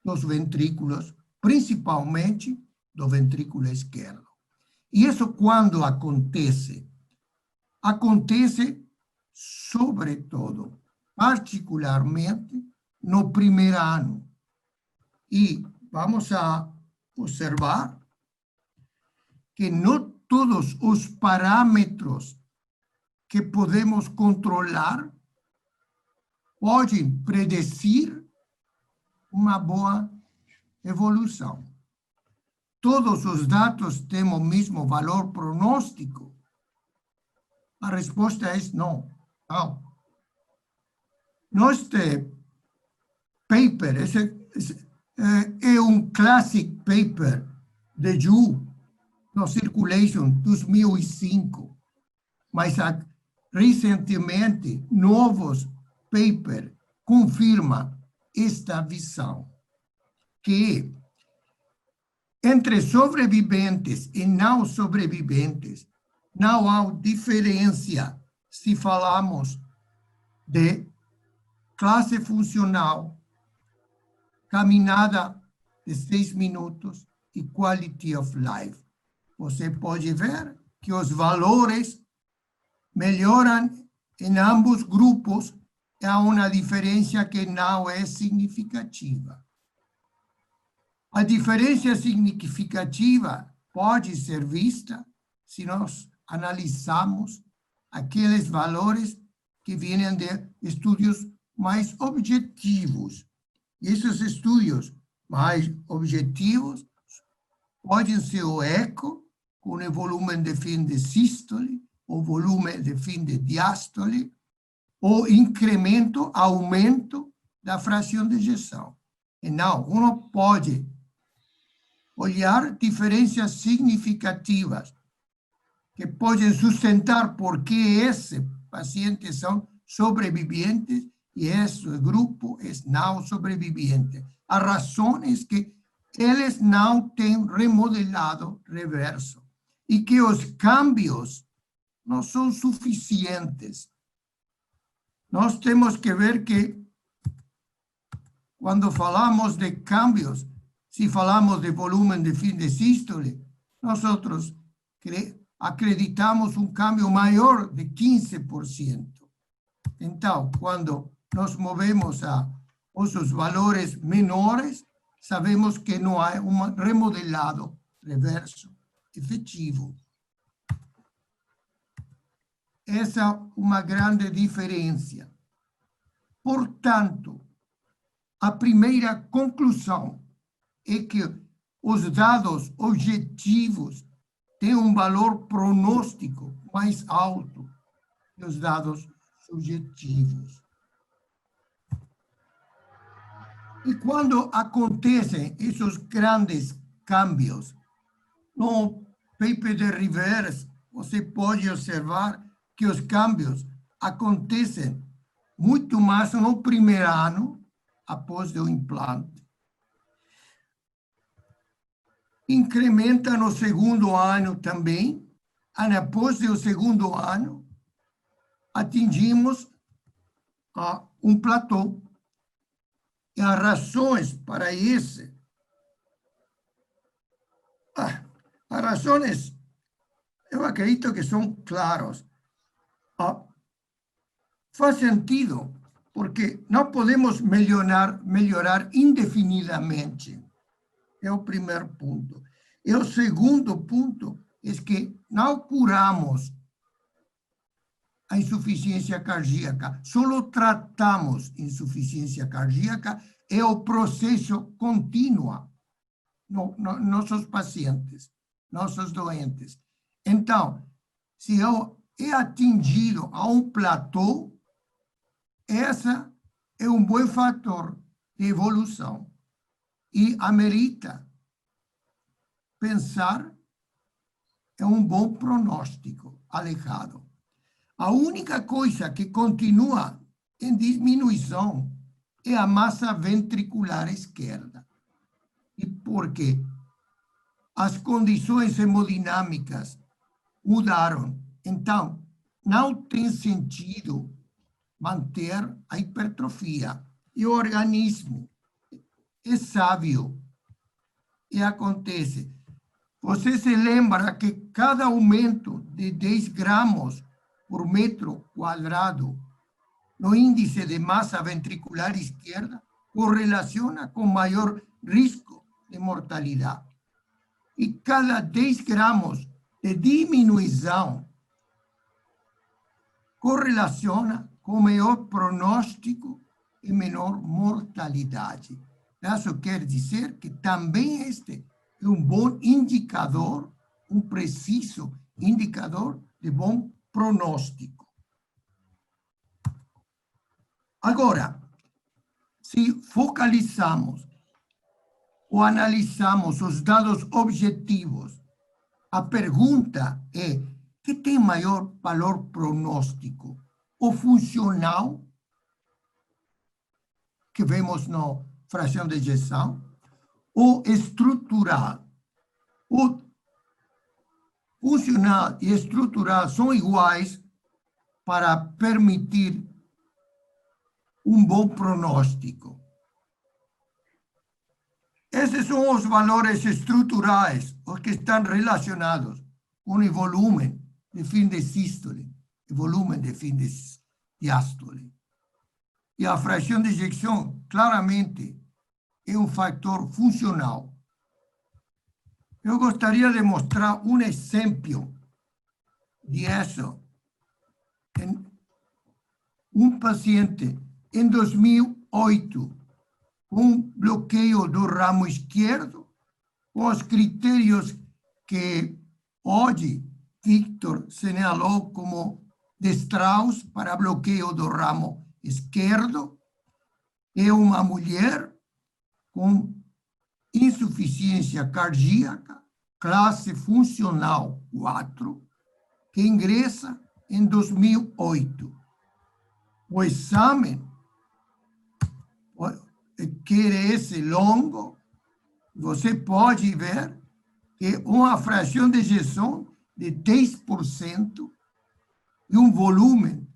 [SPEAKER 4] dos ventrículos, principalmente do ventrículo esquerdo. E isso quando acontece? Acontece, sobretudo, particularmente, no primeiro ano. E vamos a observar que não todos os parâmetros que podemos controlar podem predecir uma boa evolução. Todos os dados têm o mesmo valor pronóstico? A resposta é não. Não. Este paper é um classic paper de Zhu, no Circulation 2005, mas recentemente novos papers confirmam esta visão, que entre sobreviventes e não sobreviventes não há diferença se falamos de classe funcional, caminhada de 6 minutos e quality of life. Você pode ver que os valores melhoram em ambos grupos. Há uma diferença que não é significativa. A diferença significativa pode ser vista se nós analisarmos aqueles valores que vêm de estudos mais objetivos. E esses estudos mais objetivos podem ser o eco, com o volume de fim de sístole, o volume de fim de diástole, o incremento, aumento da fração de ejeção. E não, uno pode olhar diferenças significativas que podem sustentar por que esses pacientes são sobreviventes e esse grupo é não sobrevivente. A razão é que eles não têm remodelado reverso e que os cambios não são suficientes. Nós temos que ver que, quando falamos de cambios, se falamos de volume de fim de sístole, nós acreditamos um câmbio maior de 15%. Então, quando nos movemos a os valores menores, sabemos que não há um remodelado reverso efetivo. Essa é uma grande diferença. Portanto, a primeira conclusão é que os dados objetivos têm um valor pronóstico mais alto que os dados subjetivos. E quando acontecem esses grandes cambios, no paper de Rivers, você pode observar que os cambios acontecem muito mais no primeiro ano após o implante. Incrementa no segundo ano também, e após o segundo ano, atingimos um platô. E as razões para isso As razões, eu acredito que são claras. Faz sentido, porque não podemos melhorar indefinidamente. É o primeiro ponto. E o segundo ponto é que não curamos a insuficiência cardíaca, só tratamos insuficiência cardíaca, é o processo contínuo. Nossos pacientes, nossos doentes. Então, se eu é atingido a um platô, essa é um bom fator de evolução e amerita pensar em um bom pronóstico alejado. A única coisa que continua em diminuição é a massa ventricular esquerda. E por quê? As condições hemodinâmicas mudaram. Então, não tem sentido manter a hipertrofia. E o organismo é sábio. E acontece. Você se lembra que cada aumento de 10 gramos por metro quadrado no índice de massa ventricular esquerda correlaciona com maior risco de mortalidade. E cada 10 gramos de diminuição correlaciona com maior pronóstico e menor mortalidade. Isso quer dizer que também este é um bom indicador, um preciso indicador de bom pronóstico. Agora, se focalizamos ou analisamos os dados objetivos, a pergunta é: que tem maior valor pronóstico? O funcional, que vemos na fração de ejeção, ou estrutural? O funcional e estrutural são iguais para permitir um bom pronóstico. Esses são os valores estruturais, os que estão relacionados com o volume de fim de sístole, o volume de fim de diástole. E a fração de ejecção, claramente, é um fator funcional. Eu gostaria de mostrar um exemplo disso. Um paciente, em 2008, com bloqueio do ramo esquerdo, com os critérios que hoje Victor señalou como de Strauss para bloqueio do ramo esquerdo, é uma mulher com insuficiência cardíaca, classe funcional 4, que ingressa em 2008. O exame, que é esse longo, você pode ver que uma fração de ejeção de 10% e um volume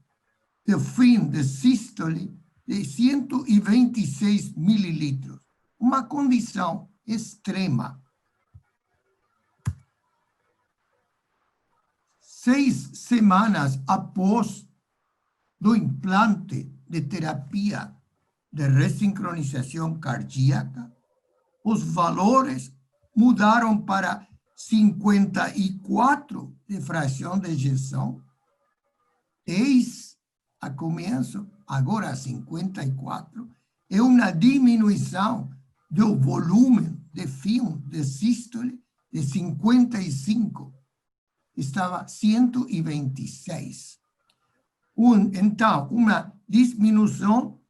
[SPEAKER 4] de fim de sístole de 126 mililitros. Uma condição extrema. 6 semanas após do implante de terapia de ressincronização cardíaca, os valores mudaram para 54 de fração de ejeção, 10 a começo, agora 54, é uma diminuição do volume de fim de sístole de 55, estava 126. Então, uma diminuição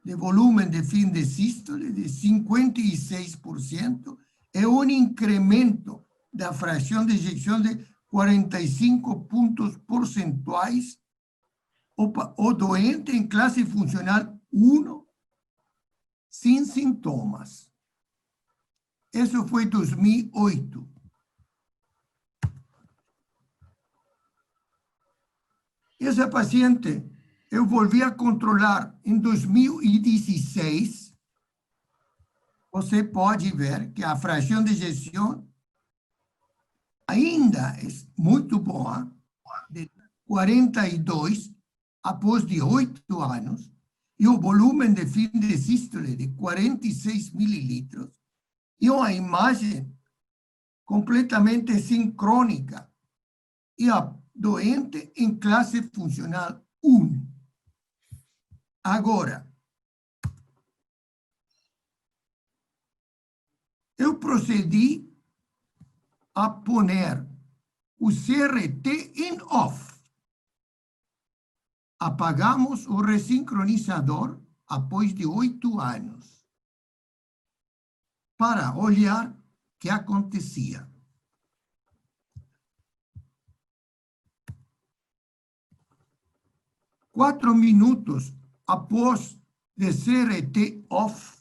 [SPEAKER 4] de volume de fim de sístole de 56% é um incremento da fração de ejecção de 45 pontos percentuais. O doente em classe funcional 1, sem sintomas. Isso foi 2008. Essa paciente eu volvi a controlar em 2016. Você pode ver que a fração de ejeção ainda é muito boa, de 42 após de 8 anos, e o volume de fim de sístole de 46 mililitros, e uma imagem completamente sincrônica, e a doente em classe funcional 1. Agora, eu procedi a poner o CRT em off. Apagamos o ressincronizador após de 8 anos para olhar o que acontecia. Quatro minutos após de CRT off,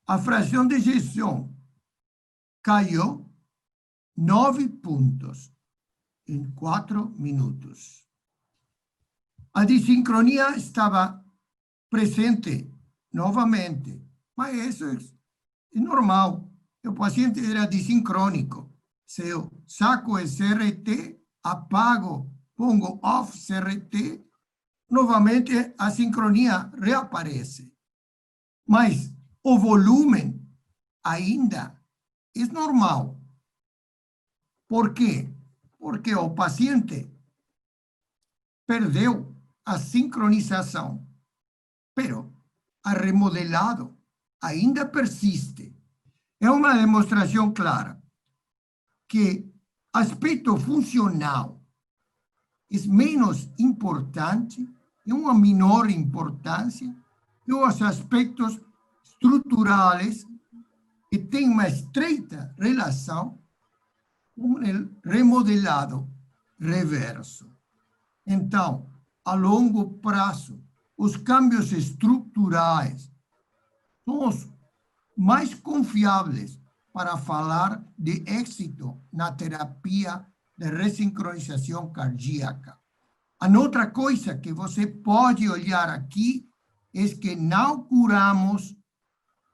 [SPEAKER 4] a fração de ejeção caiu 9 pontos em 4 minutos. A desincronia estava presente novamente, mas isso é normal. O paciente era desincrônico. Se eu saco o CRT, apago, pongo off CRT, novamente a sincronia reaparece. Mas o volume ainda é normal. Por quê? Porque o paciente perdeu a sincronização, pero a remodelado ainda persiste. É uma demonstração clara que aspecto funcional é menos importante, é uma menor importância que os aspectos estruturais que têm uma estreita relação com o remodelado reverso. Então, a longo prazo, os cambios estruturais são os mais confiáveis para falar de êxito na terapia de ressincronização cardíaca. A outra coisa que você pode olhar aqui é que não curamos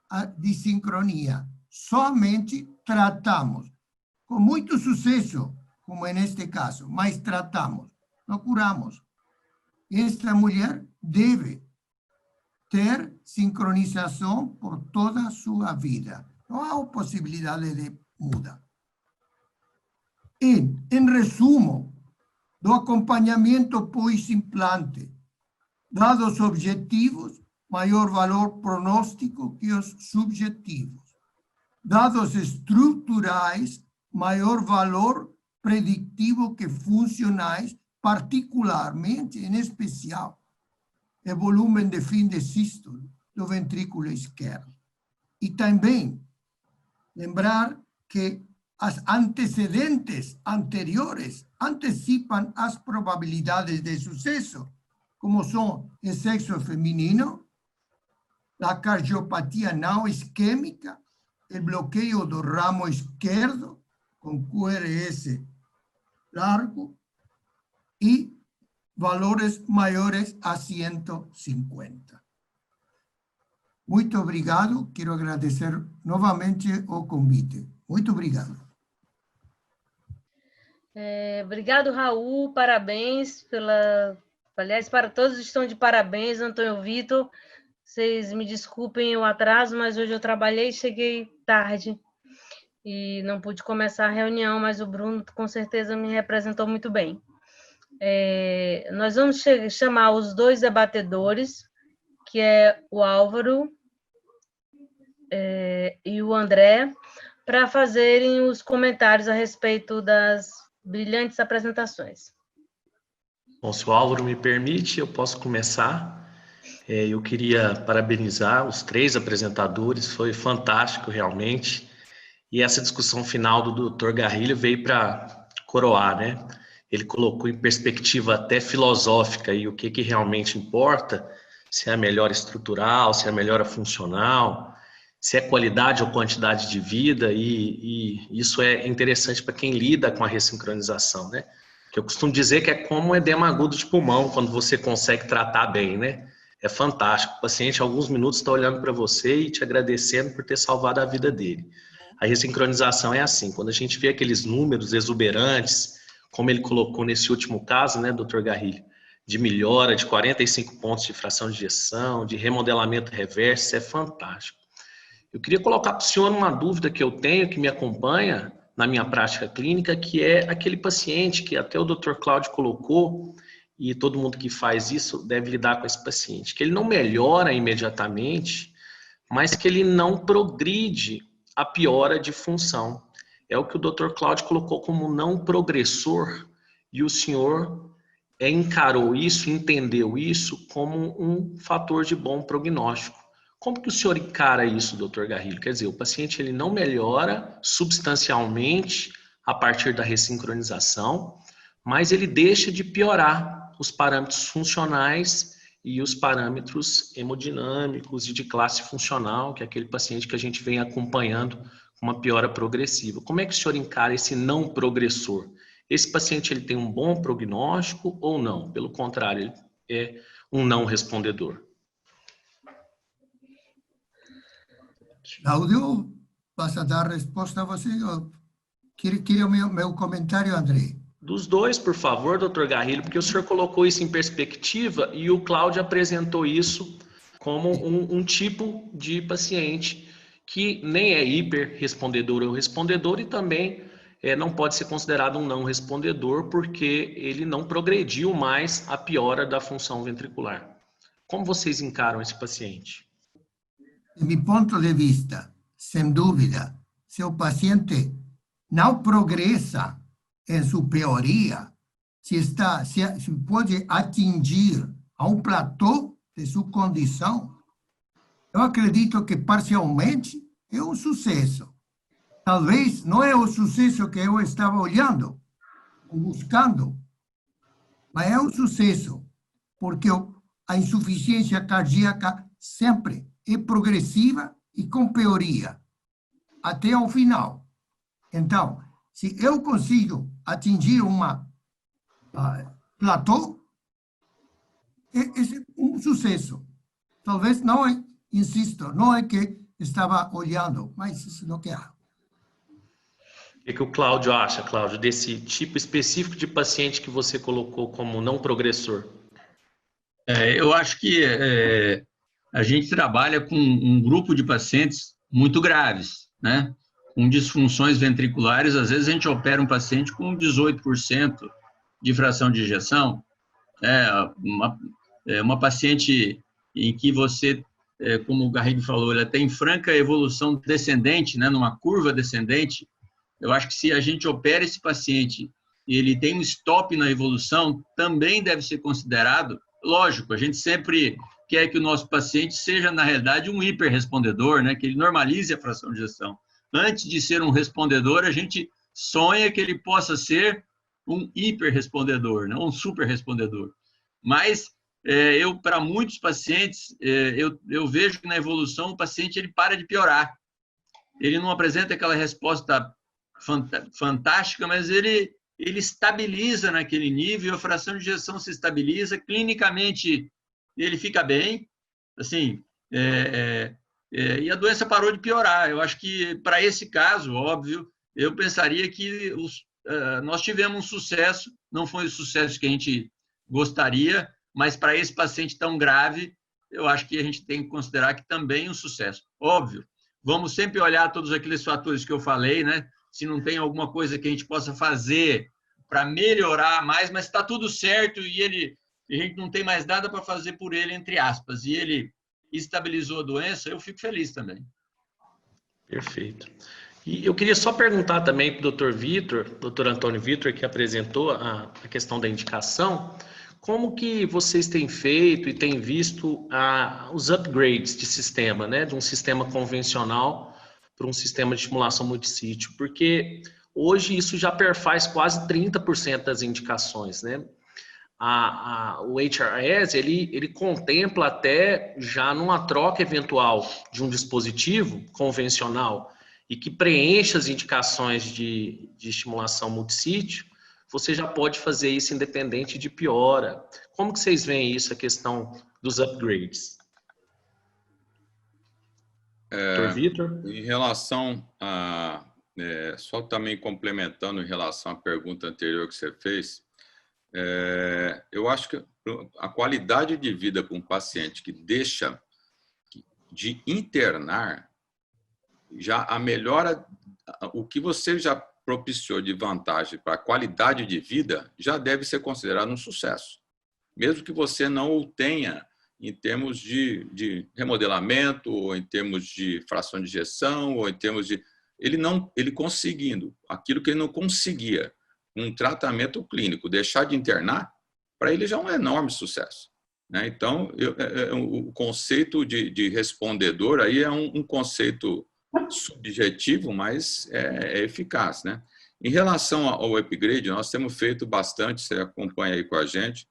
[SPEAKER 4] a desincronia, somente tratamos, com muito sucesso, como neste caso, mas tratamos, não curamos. Esta mulher deve ter sincronização por toda a sua vida. Não há possibilidade de mudar. Em resumo, do acompanhamento pós-implante, dados objetivos, maior valor pronóstico que os subjetivos. Dados estruturais, maior valor predictivo que funcionais, particularmente, em especial, o volume de fim de sístole do ventrículo esquerdo. E também lembrar que as antecedentes anteriores antecipam as probabilidades de sucesso, como são o sexo feminino, a cardiopatia não isquêmica, o bloqueio do ramo esquerdo, com QRS largo, e valores maiores a 150. Muito obrigado. Quero agradecer novamente o convite. Muito obrigado.
[SPEAKER 5] Obrigado, Raul. Parabéns aliás, para todos estão de parabéns, Antônio Vitor. Vocês me desculpem o atraso, mas hoje eu trabalhei e cheguei tarde e não pude começar a reunião, mas o Bruno com certeza me representou muito bem. Nós vamos chamar os dois debatedores, que é o Álvaro e o André, para fazerem os comentários a respeito das brilhantes apresentações.
[SPEAKER 6] Bom, se o Álvaro me permite, eu posso começar. Eu queria parabenizar os 3 apresentadores, foi fantástico realmente. E essa discussão final do Dr. Garrilho veio para coroar, né? Ele colocou em perspectiva até filosófica aí o que realmente importa, se é a melhora estrutural, se é a melhora funcional, se é qualidade ou quantidade de vida, e isso é interessante para quem lida com a ressincronização, né? Que eu costumo dizer que é como um edema agudo de pulmão, quando você consegue tratar bem, né? É fantástico. O paciente, em alguns minutos, está olhando para você e te agradecendo por ter salvado a vida dele. A ressincronização é assim, quando a gente vê aqueles números exuberantes, como ele colocou nesse último caso, né, Dr. Garrilho, de melhora de 45 pontos de fração de ejeção, de remodelamento reverso, isso é fantástico. Eu queria colocar para o senhor uma dúvida que eu tenho, que me acompanha na minha prática clínica, que é aquele paciente que até o Dr. Cláudio colocou, e todo mundo que faz isso deve lidar com esse paciente, que ele não melhora imediatamente, mas que ele não progride a piora de função. É o que o Dr. Cláudio colocou como não progressor, e o senhor encarou isso, entendeu isso como um fator de bom prognóstico. Como que o senhor encara isso, Dr. Garrilho? Quer dizer, o paciente ele não melhora substancialmente a partir da ressincronização, mas ele deixa de piorar os parâmetros funcionais e os parâmetros hemodinâmicos e de classe funcional, que é aquele paciente que a gente vem acompanhando com uma piora progressiva. Como é que o senhor encara esse não progressor? Esse paciente ele tem um bom prognóstico ou não? Pelo contrário, ele é um não respondedor.
[SPEAKER 4] Cláudio, vas a dar resposta a você? Queria o meu comentário, André?
[SPEAKER 6] Dos dois, por favor, doutor Garrilho, porque o senhor colocou isso em perspectiva e o Cláudio apresentou isso como um tipo de paciente que nem é hiperrespondedor ou respondedor e também não pode ser considerado um não respondedor porque ele não progrediu mais a piora da função ventricular. Como vocês encaram esse paciente?
[SPEAKER 4] De meu ponto de vista, sem dúvida, se o paciente não progressa em sua pioria, se pode atingir a um platô de sua condição, eu acredito que parcialmente é um sucesso. Talvez não é o sucesso que eu estava olhando, buscando, mas é um sucesso, porque a insuficiência cardíaca sempre é progressiva e com pioria, até ao final. Então, se eu consigo atingir uma platô, é um sucesso. Talvez não é, insisto, não é que estava olhando, mas isso não quero.
[SPEAKER 6] O que o Cláudio acha, Cláudio, desse tipo específico de paciente que você colocou como não progressor?
[SPEAKER 3] Eu acho que a gente trabalha com um grupo de pacientes muito graves, né? Com disfunções ventriculares. Às vezes a gente opera um paciente com 18% de fração de ejeção. Uma paciente em que você, como o Garrido falou, ela tem franca evolução descendente, né? Numa curva descendente. Eu acho que se a gente opera esse paciente e ele tem um stop na evolução, também deve ser considerado. Lógico, a gente sempre quer que o nosso paciente seja, na realidade, um hiperrespondedor, né? Que ele normalize a fração de ejeção. Antes de ser um respondedor, a gente sonha que ele possa ser um hiperrespondedor, não um superrespondedor. Mas para muitos pacientes, eu vejo que na evolução o paciente ele para de piorar. Ele não apresenta aquela resposta fantástica, mas ele estabiliza naquele nível, a fração de ejeção se estabiliza, clinicamente ele fica bem, assim, e a doença parou de piorar. Eu acho que, para esse caso, óbvio, eu pensaria que nós tivemos um sucesso, não foi o sucesso que a gente gostaria, mas para esse paciente tão grave, eu acho que a gente tem que considerar que também é um sucesso. Óbvio, vamos sempre olhar todos aqueles fatores que eu falei, né? Se não tem alguma coisa que a gente possa fazer para melhorar mais, mas está tudo certo e a gente não tem mais nada para fazer por ele, entre aspas, e ele estabilizou a doença, eu fico feliz também.
[SPEAKER 6] Perfeito. E eu queria só perguntar também para o doutor Antônio Vitor, que apresentou a questão da indicação, como que vocês têm feito e têm visto os upgrades de sistema, né? De um sistema convencional para um sistema de estimulação multissítio, porque hoje isso já perfaz quase 30% das indicações, né? O HRS, ele contempla até já numa troca eventual de um dispositivo convencional e que preencha as indicações de estimulação multissítio, você já pode fazer isso independente de piora. Como que vocês veem isso, a questão dos upgrades? Dr. Vitor?
[SPEAKER 1] Em relação a... só também complementando em relação à pergunta anterior que você fez, eu acho que a qualidade de vida com um paciente que deixa de internar, já a melhora, o que você já propiciou de vantagem para a qualidade de vida, já deve ser considerado um sucesso. Mesmo que você não o tenha em termos de remodelamento, ou em termos de fração de ejeção, ou em termos de... Ele conseguindo aquilo que ele não conseguia, um tratamento clínico, deixar de internar, para ele já é um enorme sucesso, né? Então, o conceito de respondedor aí é um conceito subjetivo, mas é eficaz, né? Em relação ao upgrade, nós temos feito bastante, você acompanha aí com a gente,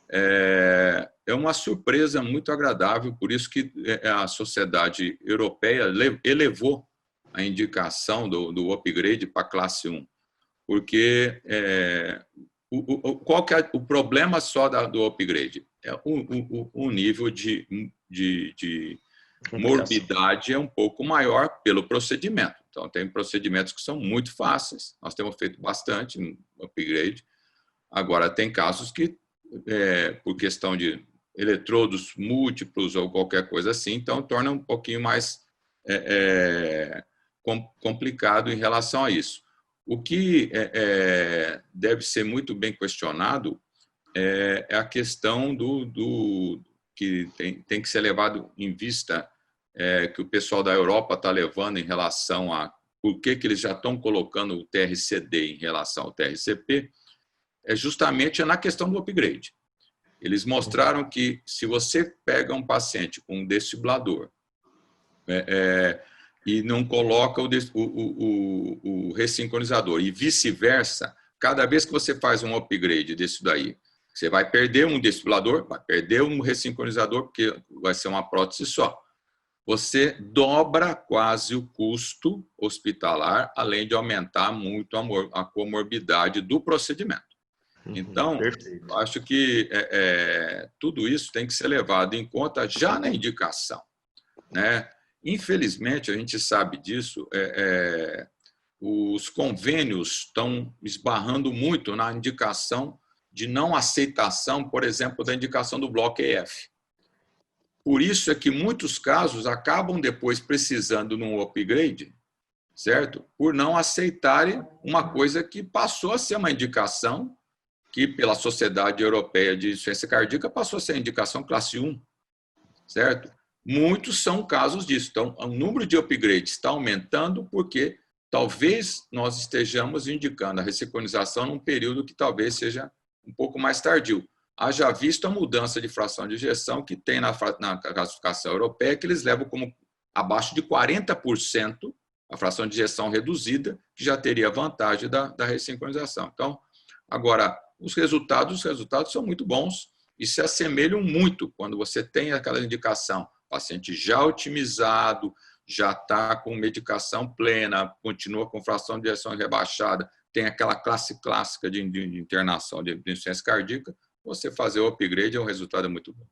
[SPEAKER 1] é uma surpresa muito agradável, por isso que a sociedade europeia elevou a indicação do upgrade para a classe 1, porque qual que é o problema só do upgrade? É o nível de morbidade é um pouco maior pelo procedimento. Então, tem procedimentos que são muito fáceis, nós temos feito bastante upgrade. Agora, tem casos que, por questão de eletrodos múltiplos ou qualquer coisa assim, então torna um pouquinho mais complicado em relação a isso. O que deve ser muito bem questionado é a questão que tem que ser levado em vista, que o pessoal da Europa está levando em relação a por que eles já estão colocando o TRCD em relação ao TRCP, justamente na questão do upgrade. Eles mostraram que se você pega um paciente com um desfibrilador e não coloca o ressincronizador e vice-versa, cada vez que você faz um upgrade desse daí, você vai perder um desfibrilador, vai perder um ressincronizador, porque vai ser uma prótese só. Você dobra quase o custo hospitalar, além de aumentar muito a comorbidade do procedimento. Então, eu acho que tudo isso tem que ser levado em conta já na indicação, né? Infelizmente, a gente sabe disso, os convênios estão esbarrando muito na indicação de não aceitação, por exemplo, da indicação do bloco EF. Por isso é que muitos casos acabam depois precisando de um upgrade, certo? Por não aceitarem uma coisa que passou a ser uma indicação que, pela Sociedade Europeia de Insuficiência Cardíaca, passou a ser a indicação classe 1, certo? Muitos são casos disso. Então, o número de upgrades está aumentando porque talvez nós estejamos indicando a ressincronização num período que talvez seja um pouco mais tardio. Haja visto a mudança de fração de ejeção que tem na classificação europeia, que eles levam como abaixo de 40% a fração de ejeção reduzida, que já teria vantagem da ressincronização. Então, agora, os resultados são muito bons e se assemelham muito quando você tem aquela indicação, paciente já otimizado, já está com medicação plena, continua com fração de ejeção rebaixada, tem aquela classe clássica de internação de insuficiência cardíaca, você fazer o upgrade é um resultado muito bom.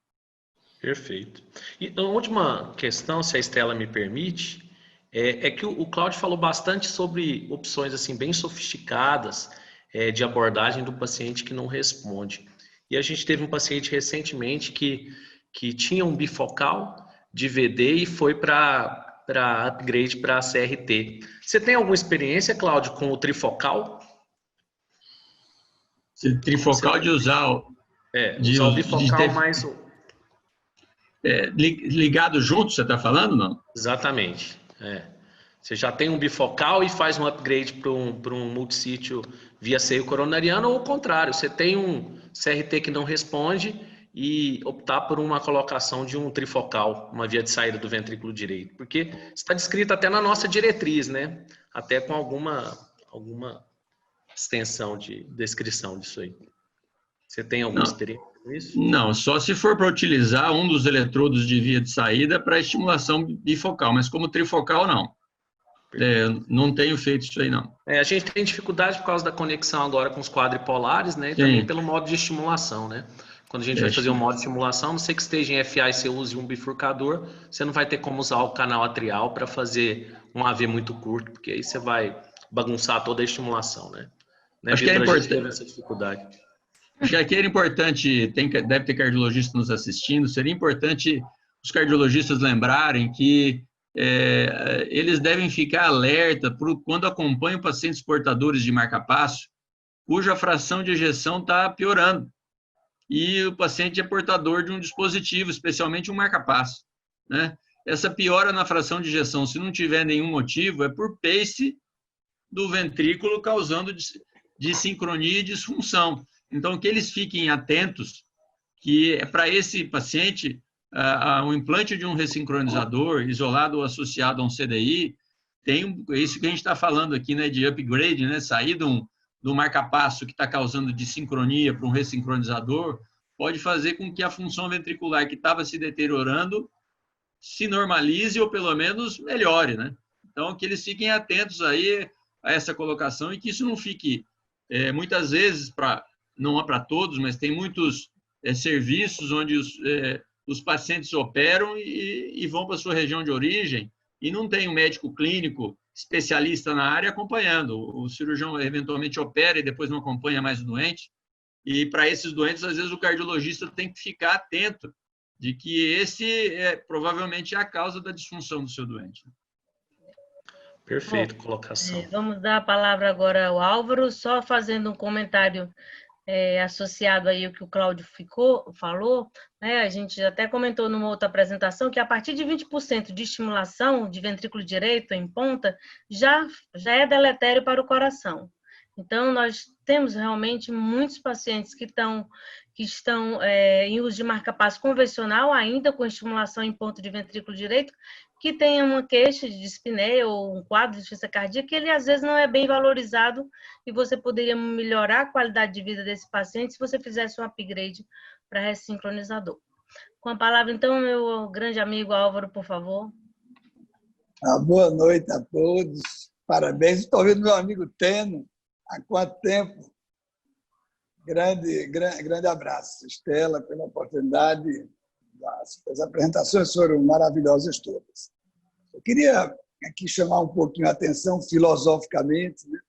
[SPEAKER 6] Perfeito. E a última questão, se a Estela me permite, é que o Cláudio falou bastante sobre opções assim bem sofisticadas de abordagem do paciente que não responde. E a gente teve um paciente recentemente que tinha um bifocal de VD e foi para upgrade para CRT. Você tem alguma experiência, Cláudio, com o trifocal?
[SPEAKER 3] Trifocal de usar o...
[SPEAKER 6] usar o bifocal mais o...
[SPEAKER 3] ligado junto, você está falando, não?
[SPEAKER 6] Exatamente. Você já tem um bifocal e faz um upgrade para um multissítio via seio coronariano, ou ao contrário, você tem um CRT que não responde e optar por uma colocação de um trifocal, uma via de saída do ventrículo direito. Porque está descrito até na nossa diretriz, né? Até com alguma extensão de descrição disso aí. Você tem alguma experiência com isso?
[SPEAKER 3] Não, só se for para utilizar um dos eletrodos de via de saída para estimulação bifocal, mas como trifocal, não. Não tenho feito isso aí, não.
[SPEAKER 6] A gente tem dificuldade por causa da conexão agora com os quadripolares, né? E também pelo modo de estimulação, né? Quando a gente vai fazer um modo de simulação, a não sei que esteja em FA e você use um bifurcador, você não vai ter como usar o canal atrial para fazer um AV muito curto, porque aí você vai bagunçar toda a estimulação, né?
[SPEAKER 3] Acho que é importante.
[SPEAKER 6] Essa dificuldade.
[SPEAKER 3] Acho que aqui era importante, deve ter cardiologista nos assistindo, seria importante os cardiologistas lembrarem que eles devem ficar alerta quando acompanham pacientes portadores de marca-passo, cuja fração de ejeção está piorando. E o paciente é portador de um dispositivo, especialmente um marca-passo, né? Essa piora na fração de ejeção, se não tiver nenhum motivo, é por pace do ventrículo causando dissincronia e disfunção. Então, que eles fiquem atentos que para esse paciente, o implante de um ressincronizador isolado ou associado a um CDI, tem isso que a gente está falando aqui, né, de upgrade, né, sair do marca-passo que está causando dissincronia para um ressincronizador, pode fazer com que a função ventricular que estava se deteriorando se normalize ou pelo menos melhore, né? Então, que eles fiquem atentos aí a essa colocação e que isso não fique, muitas vezes, não é para todos, mas tem muitos serviços onde os pacientes operam e vão para a sua região de origem e não tem um médico clínico especialista na área acompanhando. O cirurgião eventualmente opera e depois não acompanha mais o doente. E para esses doentes, às vezes, o cardiologista tem que ficar atento de que esse provavelmente é a causa da disfunção do seu doente.
[SPEAKER 6] Perfeito, colocação.
[SPEAKER 5] Vamos dar a palavra agora ao Álvaro, só fazendo um comentário associado aí ao que o Cláudio falou, né? A gente até comentou numa outra apresentação que a partir de 20% de estimulação de ventrículo direito em ponta já é deletério para o coração. Então, nós temos realmente muitos pacientes que estão em uso de marca-passo convencional, ainda com estimulação em ponto de ventrículo direito, que tem uma queixa de dispneia ou um quadro de insuficiência cardíaca, que ele às vezes não é bem valorizado e você poderia melhorar a qualidade de vida desse paciente se você fizesse um upgrade para ressincronizador. Com a palavra, então, meu grande amigo Álvaro, por favor.
[SPEAKER 7] Boa noite a todos. Parabéns. Estou ouvindo meu amigo Teno. Há quanto tempo? Grande abraço, Estela, pela oportunidade. As apresentações foram maravilhosas todas. Eu queria aqui chamar um pouquinho a atenção, filosoficamente, né,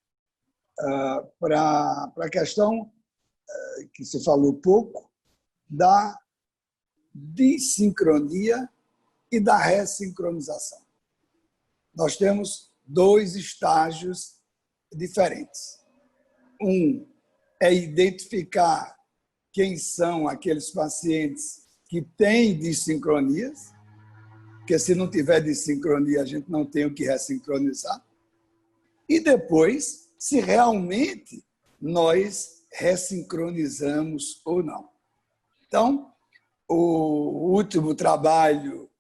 [SPEAKER 7] para a questão que se falou pouco, da dissincronia e da ressincronização. Nós temos dois estágios diferentes. Um é identificar quem são aqueles pacientes que têm dissincronias, porque se não tiver dissincronia, a gente não tem o que ressincronizar. E depois, se realmente nós ressincronizamos ou não. Então, o último trabalho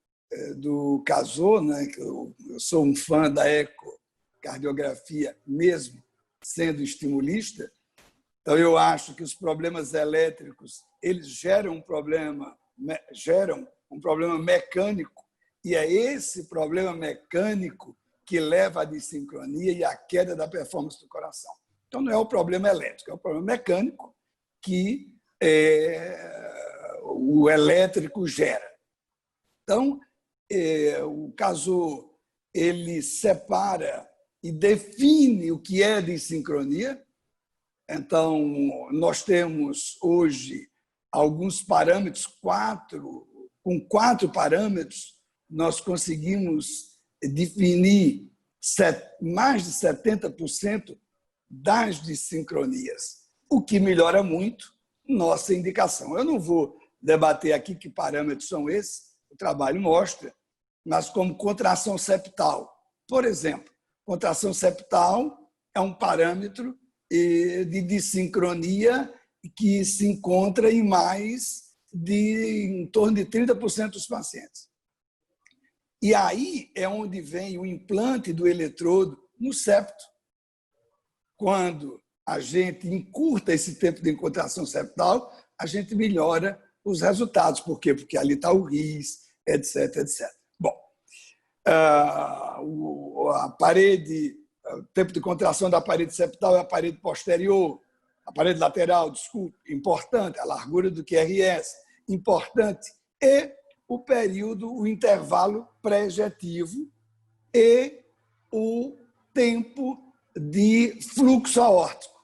[SPEAKER 7] do Cazot, né, que eu sou um fã da ecocardiografia mesmo, sendo estimulista, então eu acho que os problemas elétricos eles geram um problema mecânico e é esse problema mecânico que leva à dissincronia e à queda da performance do coração. Então não é o problema elétrico, é o problema mecânico que o elétrico gera. Então o Cazot ele separa e define o que é dissincronia. Então, nós temos hoje alguns parâmetros, com 4 parâmetros, nós conseguimos definir mais de 70% das dissincronias, o que melhora muito nossa indicação. Eu não vou debater aqui que parâmetros são esses, o trabalho mostra, mas como contração septal. Por exemplo, contração septal é um parâmetro de dissincronia que se encontra em torno de 30% dos pacientes. E aí é onde vem o implante do eletrodo no septo. Quando a gente encurta esse tempo de contração septal, a gente melhora os resultados. Por quê? Porque ali está o RIS, etc, etc. Bom, a parede, o tempo de contração da parede septal é a parede posterior. a parede lateral, desculpe, importante, a largura do QRS, importante, e o período, o intervalo pré-ejetivo e o tempo de fluxo aórtico.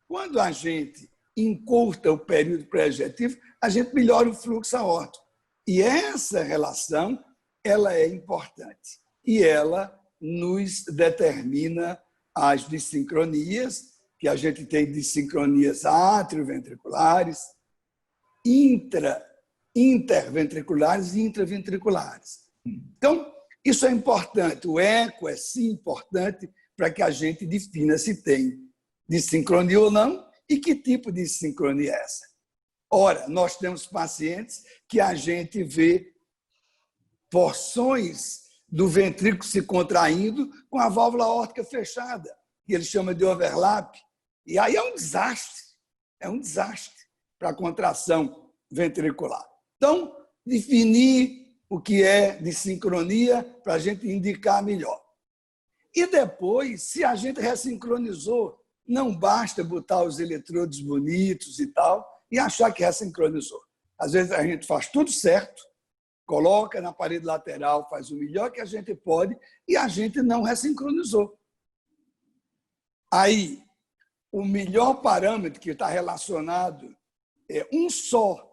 [SPEAKER 7] Quando a gente encurta o período pré-ejetivo, a gente melhora o fluxo aórtico. E essa relação, ela é importante. E ela nos determina as dissincronias, que a gente tem dissincronias atrioventriculares, interventriculares e intraventriculares. Então, isso é importante. O eco é, sim, importante para que a gente defina se tem dissincronia ou não e que tipo de sincronia é essa. Ora, nós temos pacientes que a gente vê porções do ventrículo se contraindo com a válvula aórtica fechada, que ele chama de overlap. E aí é um desastre para a contração ventricular. Então, definir o que é dissincronia para a gente indicar melhor. E depois, se a gente ressincronizou, não basta botar os eletrodos bonitos e tal e achar que ressincronizou. Às vezes a gente faz tudo certo, coloca na parede lateral, faz o melhor que a gente pode e a gente não ressincronizou. Aí, o melhor parâmetro que está relacionado é um só.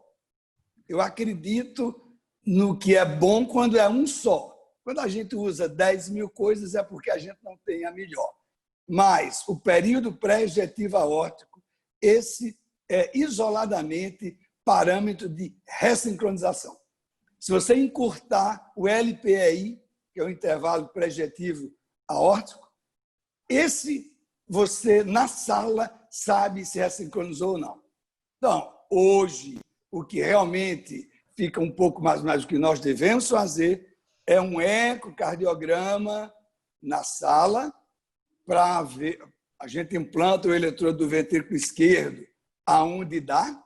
[SPEAKER 7] Eu acredito no que é bom quando é um só. Quando a gente usa 10 mil coisas é porque a gente não tem a melhor. Mas o período pré-ejetivo aórtico, esse é isoladamente parâmetro de ressincronização. Se você encurtar o LPEI, que é o intervalo pré-ejetivo aórtico, esse você, na sala, sabe se ressincronizou ou não. Então, hoje, o que realmente fica um pouco mais do que nós devemos fazer é um ecocardiograma na sala para ver. A gente implanta o eletrodo do ventrículo esquerdo aonde dá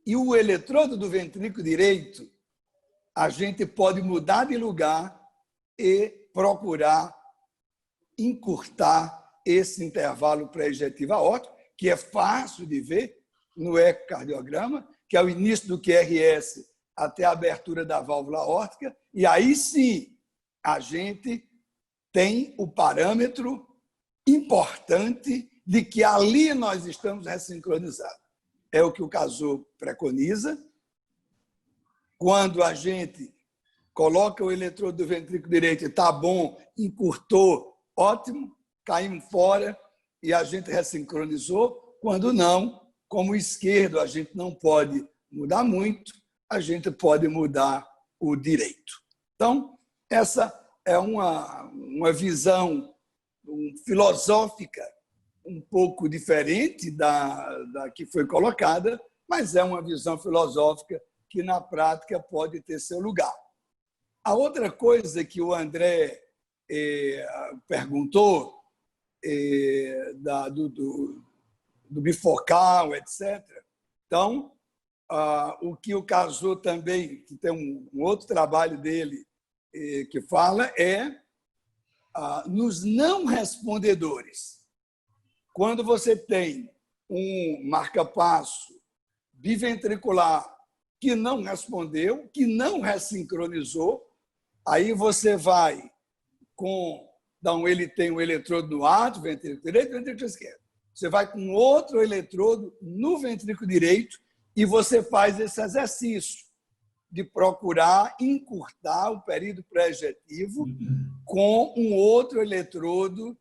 [SPEAKER 7] e o eletrodo do ventrículo direito a gente pode mudar de lugar e procurar encurtar esse intervalo pré-ejetivo aórtico, que é fácil de ver no ecocardiograma, que é o início do QRS até a abertura da válvula aórtica, e aí sim a gente tem o parâmetro importante de que ali nós estamos ressincronizados. É o que o Cazot preconiza. Quando a gente coloca o eletrodo do ventrículo direito e está bom, encurtou, ótimo, caímos fora e a gente ressincronizou. Quando não, como o esquerdo a gente não pode mudar muito, a gente pode mudar o direito. Então, essa é uma visão filosófica um pouco diferente da que foi colocada, mas é uma visão filosófica que, na prática, pode ter seu lugar. A outra coisa que o André perguntou, do bifocal, etc. Então, o que o Cazot também, que tem um outro trabalho dele que fala, é nos não respondedores. Quando você tem um marca-passo biventricular que não respondeu, que não ressincronizou, aí você vai ele tem um eletrodo no átrio, ventrículo direito e ventrículo esquerdo. Você vai com outro eletrodo no ventrículo direito e você faz esse exercício de procurar encurtar o período pré-ejetivo com um outro eletrodo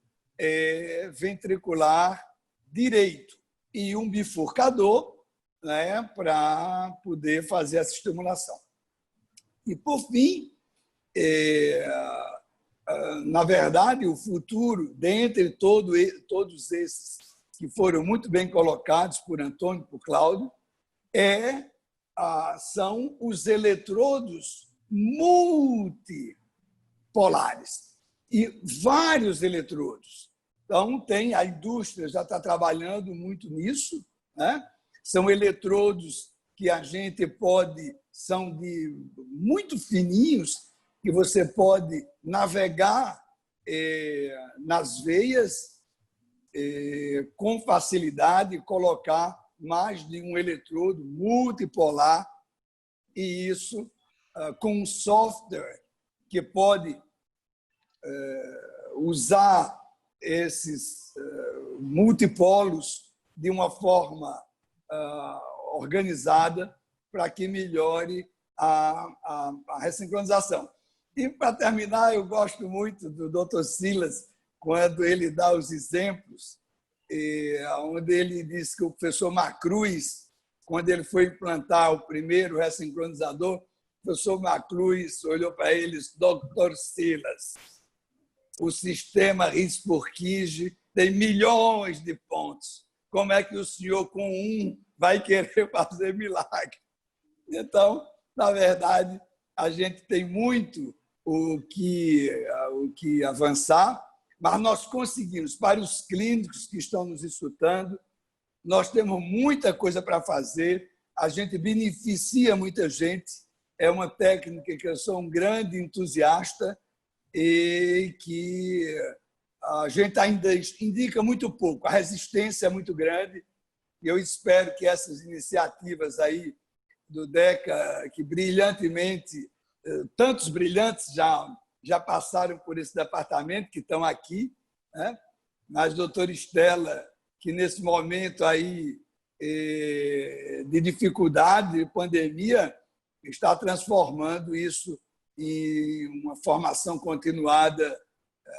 [SPEAKER 7] ventricular direito e um bifurcador, né, para poder fazer essa estimulação. E, por fim, na verdade, o futuro, dentre todos esses que foram muito bem colocados por Antônio e por Cláudio, são os eletrodos multipolares e vários eletrodos. Então, a indústria já está trabalhando muito nisso, né? São eletrodos que a gente são muito fininhos, que você pode navegar nas veias com facilidade, colocar mais de um eletrodo multipolar, e isso com um software que pode usar esses multipolos de uma forma organizada para que melhore a ressincronização. E, para terminar, eu gosto muito do Dr. Silas, quando ele dá os exemplos, onde ele diz que o professor Macruz, quando ele foi implantar o primeiro ressincronizador, o professor Macruz olhou para eles: Dr. Silas, o sistema RISC-por-QGIS tem milhões de pontos. Como é que o senhor, com um, vai querer fazer milagre? Então, na verdade, a gente tem muito o que avançar, mas nós conseguimos, para os clínicos que estão nos escutando, nós temos muita coisa para fazer, a gente beneficia muita gente, é uma técnica que eu sou um grande entusiasta e que a gente ainda indica muito pouco, a resistência é muito grande, e eu espero que essas iniciativas aí do DECA, que brilhantemente, tantos brilhantes já passaram por esse departamento, que estão aqui, né? Mas a doutora Estela, que nesse momento aí de dificuldade, de pandemia, está transformando isso em uma formação continuada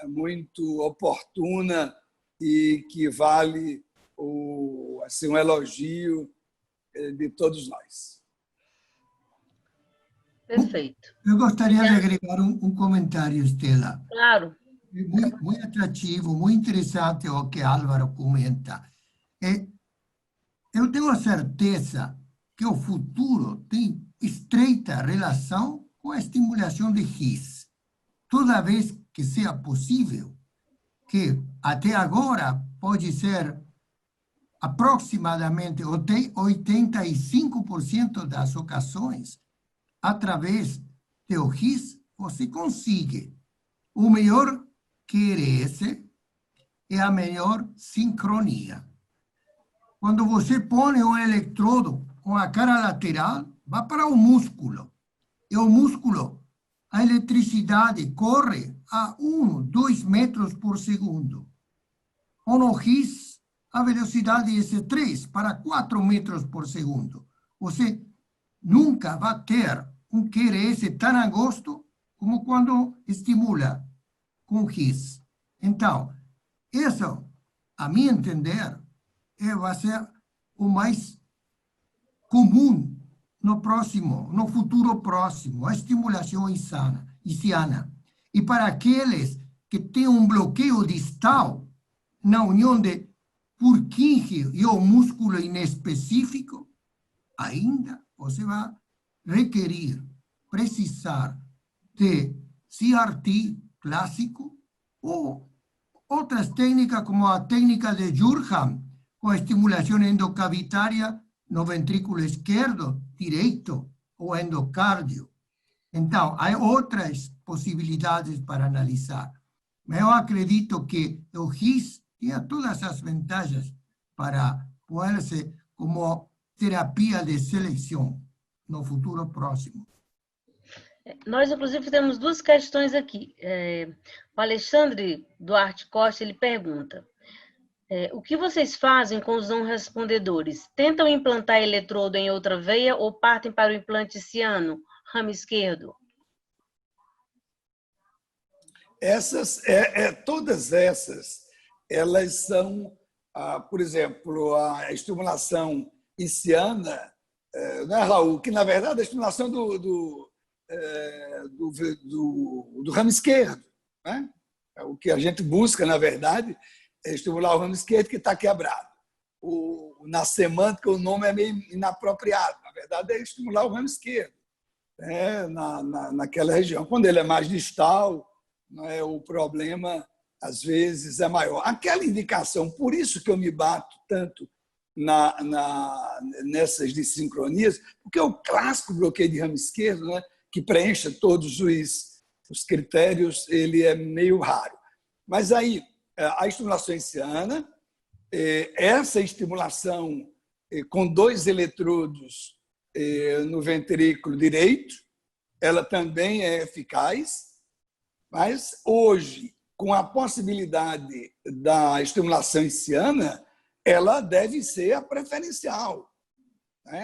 [SPEAKER 7] muito oportuna e que vale assim, um elogio de todos nós.
[SPEAKER 5] Perfeito.
[SPEAKER 4] Eu gostaria de agregar um comentário, Estela.
[SPEAKER 5] Claro.
[SPEAKER 4] Muito atrativo, muito interessante o que Álvaro comenta. Eu tenho a certeza que o futuro tem estreita relação com a estimulação de RIS. Toda vez que seja possível, que até agora pode ser aproximadamente 85% das ocasiões, através do RIS, você consegue o melhor QRS e a melhor sincronia. Quando você põe um eletrodo com a cara lateral, vai para o músculo. E o músculo, a eletricidade corre a 1, 2 metros por segundo. No RIS, a velocidade é 3 para 4 metros por segundo. Você nunca vai ter um QRS tão agosto como quando estimula com RIS. Então, isso, a meu entender, vai ser o mais comum no futuro próximo, a estimulação isciana. E para aqueles que têm um bloqueio distal na união de Purkinje e o músculo inespecífico, ainda você vai precisar de CRT clássico ou outras técnicas como a técnica de Durkheim, com a estimulação endocavitária no ventrículo esquerdo, direito ou endocárdio. Então, há outras possibilidades para analisar. Mas eu acredito que o RIS tinha todas as vantagens para pôr-se como terapia de seleção no futuro próximo.
[SPEAKER 5] Nós, inclusive, temos duas questões aqui. O Alexandre Duarte Costa, ele pergunta: o que vocês fazem com os não respondedores? Tentam implantar eletrodo em outra veia ou partem para o implante ciano, ramo esquerdo?
[SPEAKER 7] Todas essas, elas são, por exemplo, a estimulação isciana, não é, Raul? Que, na verdade, a estimulação do ramo esquerdo, né? O que a gente busca, na verdade, é estimular o ramo esquerdo que está quebrado. Na semântica, o nome é meio inapropriado. Na verdade, é estimular o ramo esquerdo, né? Naquela região. Quando ele é mais distal, né, o problema, às vezes, é maior. Aquela indicação, por isso que eu me bato tanto nessas dissincronias, porque o clássico bloqueio de ramo esquerdo, né, que preencha todos os critérios, ele é meio raro. Mas aí, a estimulação isciana, essa estimulação com 2 eletrodos no ventrículo direito, ela também é eficaz, mas hoje, com a possibilidade da estimulação hiciana, ela deve ser a preferencial.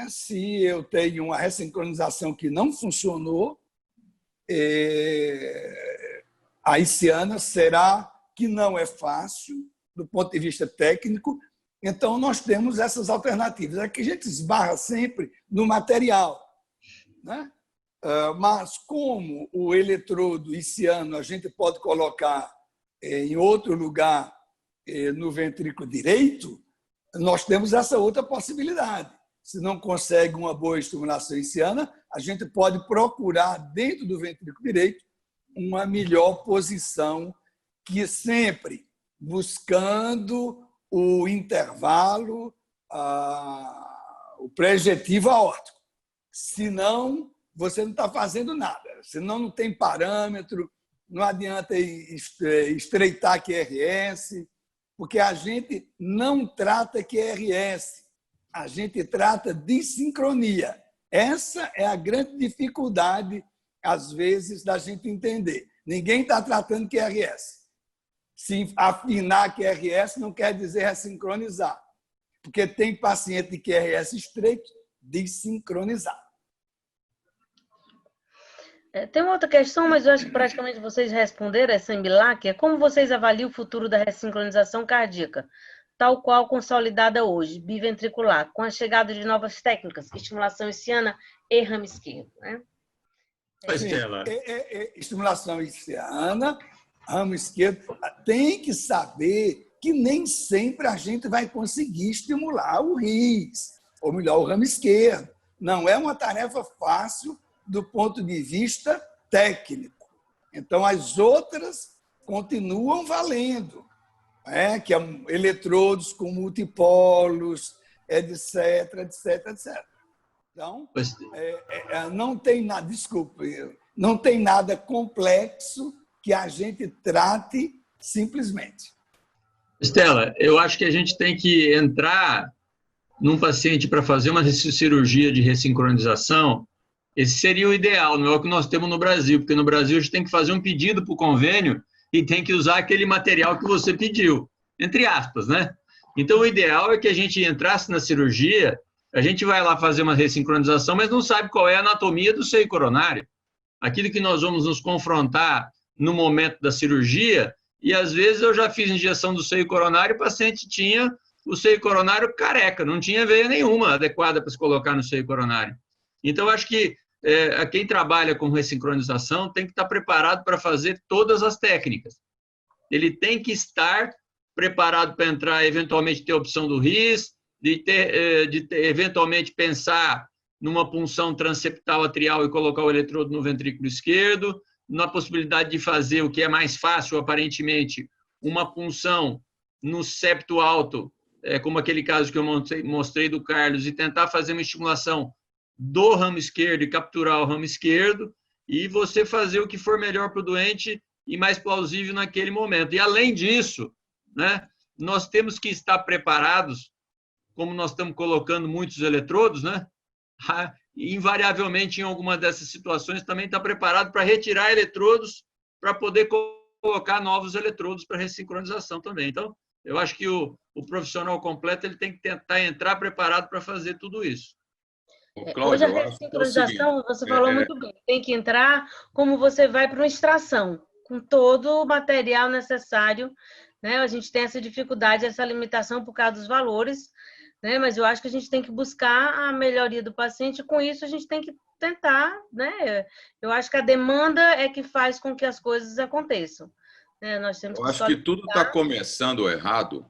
[SPEAKER 7] Se eu tenho uma ressincronização que não funcionou, a hiciana será que não é fácil do ponto de vista técnico, então nós temos essas alternativas. Aqui a gente esbarra sempre no material, né? Mas como o eletrodo hiciano a gente pode colocar em outro lugar no ventrículo direito, nós temos essa outra possibilidade. Se não consegue uma boa estimulação hiciana, a gente pode procurar dentro do ventrículo direito uma melhor posição, que sempre buscando o intervalo, o pré-ejetivo aórtico. Senão, você não está fazendo nada. Senão, não tem parâmetro, não adianta estreitar QRS, porque a gente não trata QRS, a gente trata de sincronia. Essa é a grande dificuldade, às vezes, da gente entender. Ninguém está tratando QRS. Se afinar QRS não quer dizer ressincronizar, porque tem paciente de QRS estreito desincronizado.
[SPEAKER 5] Tem uma outra questão, mas eu acho que praticamente vocês responderam essa em Bilac, que é como vocês avaliam o futuro da ressincronização cardíaca, tal qual consolidada hoje, biventricular, com a chegada de novas técnicas, estimulação hiciana e ramo esquerdo, né?
[SPEAKER 7] Estimulação hiciana, ramo esquerdo, tem que saber que nem sempre a gente vai conseguir estimular o RIS, ou melhor, o ramo esquerdo. Não é uma tarefa fácil do ponto de vista técnico. Então, as outras continuam valendo, que é eletrodos com multipolos, etc, etc, etc. Então, não tem nada, desculpe, não tem nada complexo que a gente trate simplesmente.
[SPEAKER 3] Estela, eu acho que a gente tem que entrar num paciente para fazer uma cirurgia de ressincronização. Esse seria o ideal, não é o que nós temos no Brasil, porque no Brasil a gente tem que fazer um pedido para o convênio e tem que usar aquele material que você pediu, entre aspas, né? Então, o ideal é que a gente entrasse na cirurgia, a gente vai lá fazer uma ressincronização, mas não sabe qual é a anatomia do seio coronário. Aquilo que nós vamos nos confrontar no momento da cirurgia, e às vezes eu já fiz injeção do seio coronário, o paciente tinha o seio coronário careca, não tinha veia nenhuma adequada para se colocar no seio coronário. Então, eu acho que quem trabalha com ressincronização tem que estar preparado para fazer todas as técnicas. Ele tem que estar preparado para entrar, eventualmente, ter a opção do RIS, de eventualmente pensar numa punção transeptal atrial e colocar o eletrodo no ventrículo esquerdo, na possibilidade de fazer o que é mais fácil, aparentemente, uma punção no septo alto, como aquele caso que eu mostrei do Carlos, e tentar fazer uma estimulação do ramo esquerdo e capturar o ramo esquerdo, e você fazer o que for melhor para o doente e mais plausível naquele momento. E, além disso, né, nós temos que estar preparados, como nós estamos colocando muitos eletrodos, né, invariavelmente, em alguma dessas situações, também está preparado para retirar eletrodos para poder colocar novos eletrodos para ressincronização também. Então, eu acho que o profissional completo ele tem que tentar entrar preparado para fazer tudo isso.
[SPEAKER 5] Hoje a ressincronização, você falou muito bem, tem que entrar como você vai para uma extração, com todo o material necessário, né? A gente tem essa dificuldade, essa limitação por causa dos valores, né? Mas eu acho que a gente tem que buscar a melhoria do paciente, e com isso a gente tem que tentar, né? Eu acho que a demanda é que faz com que as coisas aconteçam. Né? Nós temos
[SPEAKER 1] eu acho que tudo está começando errado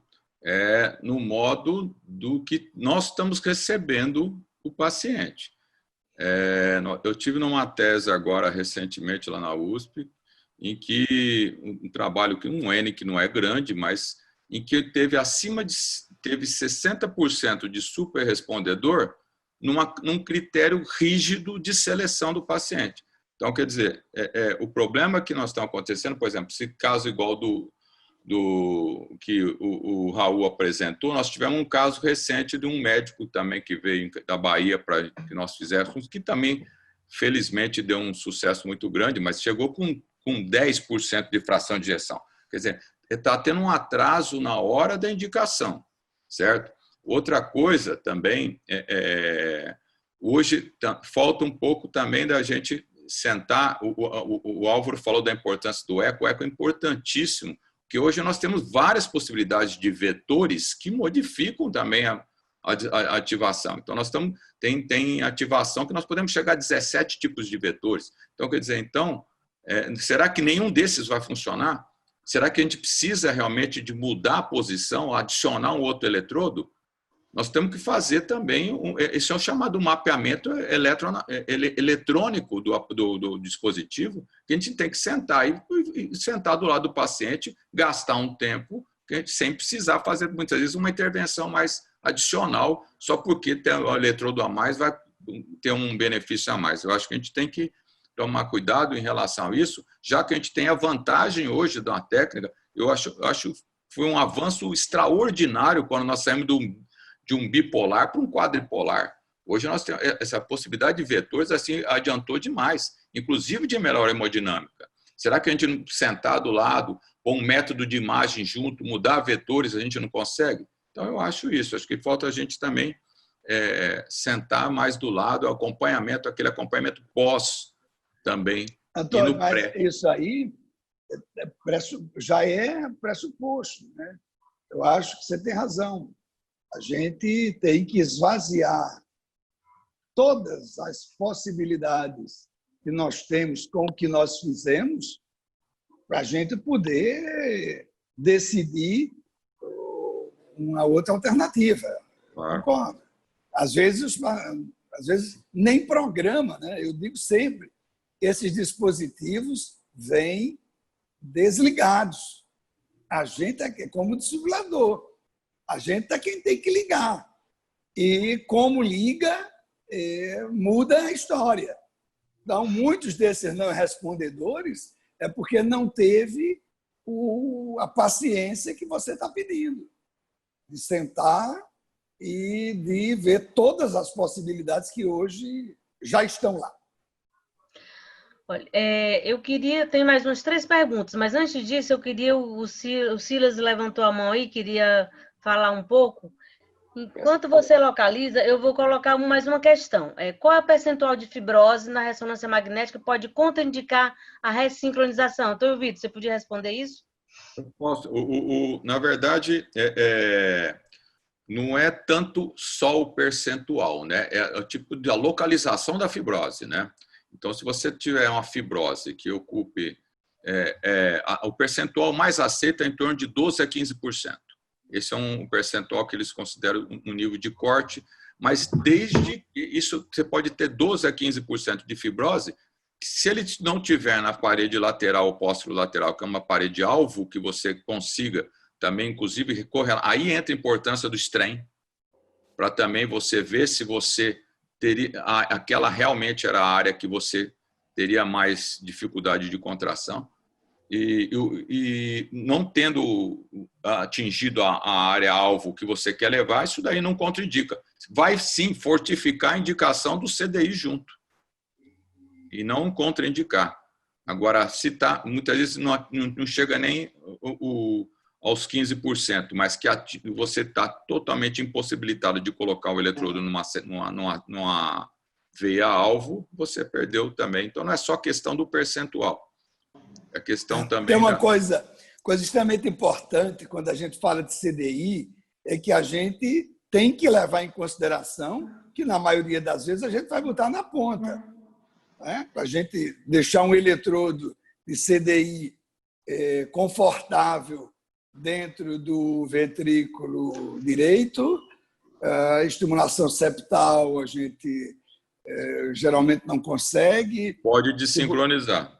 [SPEAKER 1] no modo do que nós estamos recebendo o paciente. Eu tive numa tese agora, recentemente, lá na USP, em que um trabalho, um N que não é grande, mas em que teve 60% de superrespondedor num critério rígido de seleção do paciente. Então, quer dizer, o problema que nós estamos acontecendo, por exemplo, esse caso igual que o Raul apresentou, nós tivemos um caso recente de um médico também que veio da Bahia para que nós fizéssemos, que também, felizmente, deu um sucesso muito grande, mas chegou com 10% de fração de ejeção. Quer dizer, está tendo um atraso na hora da indicação, certo? Outra coisa também, hoje falta um pouco também da gente sentar, o Álvaro falou da importância do eco, o eco é importantíssimo, porque hoje nós temos várias possibilidades de vetores que modificam também a ativação. Então, nós tem ativação que nós podemos chegar a 17 tipos de vetores. Então, quer dizer, será que nenhum desses vai funcionar? Será que a gente precisa realmente de mudar a posição, adicionar um outro eletrodo? Nós temos que fazer também, esse é o chamado mapeamento eletrônico do dispositivo, que a gente tem que sentar e sentar do lado do paciente, gastar um tempo, sem precisar fazer, muitas vezes, uma intervenção mais adicional, só porque ter o eletrodo a mais vai ter um benefício a mais. Eu acho que a gente tem que tomar cuidado em relação a isso, já que a gente tem a vantagem hoje da técnica. Eu acho que foi um avanço extraordinário quando nós saímos de um bipolar para um quadripolar. Hoje nós temos essa possibilidade de vetores, assim, adiantou demais, inclusive de melhor hemodinâmica. Será que a gente sentar do lado, com um método de imagem junto, mudar vetores, a gente não consegue? Então, eu acho isso. Acho que falta a gente também sentar mais do lado, aquele acompanhamento pós também,
[SPEAKER 7] Antônio,
[SPEAKER 1] e no pré.
[SPEAKER 7] mas isso aí já é pressuposto, né? Eu acho que você tem razão. A gente tem que esvaziar todas as possibilidades que nós temos com o que nós fizemos para a gente poder decidir uma outra alternativa.
[SPEAKER 1] Claro.
[SPEAKER 7] Às vezes nem programa, né? Eu digo sempre, esses dispositivos vêm desligados. A gente é como desfibrilador. A gente é quem tem que ligar. E como liga, muda a história. Então, muitos desses não respondedores é porque não teve a paciência que você está pedindo. De sentar e de ver todas as possibilidades que hoje já estão lá.
[SPEAKER 5] Olha, eu queria, tem mais umas 3 perguntas, mas antes disso, eu queria, o Silas levantou a mão aí, queria falar um pouco. Enquanto você localiza, eu vou colocar mais uma questão. Qual é o percentual de fibrose na ressonância magnética que pode contraindicar a ressincronização? Então, Vitor, você podia responder isso?
[SPEAKER 1] Eu posso. Na verdade, não é tanto só o percentual, né? É o tipo de localização da fibrose, né? Então, se você tiver uma fibrose que ocupe o percentual mais aceito é em torno de 12% a 15%. Esse é um percentual que eles consideram um nível de corte, mas desde isso você pode ter 12% a 15% de fibrose, se ele não tiver na parede lateral ou posterolateral, que é uma parede alvo, que você consiga também, inclusive, recorrer. Aí entra a importância do strain, para também você ver se você teria, aquela realmente era a área que você teria mais dificuldade de contração. E não tendo atingido a área-alvo que você quer levar, isso daí não contraindica. Vai, sim, fortificar a indicação do CDI junto. E não contraindicar. Agora, se muitas vezes não chega nem aos 15%, mas que você está totalmente impossibilitado de colocar o eletrodo numa veia-alvo, você perdeu também. Então, não é só questão do percentual. A questão também.
[SPEAKER 7] Tem uma coisa extremamente importante quando a gente fala de CDI, é que a gente tem que levar em consideração que, na maioria das vezes, a gente vai botar na ponta. Né? Para a gente deixar um eletrodo de CDI confortável dentro do ventrículo direito, a estimulação septal a gente geralmente não consegue.
[SPEAKER 1] Pode desincronizar.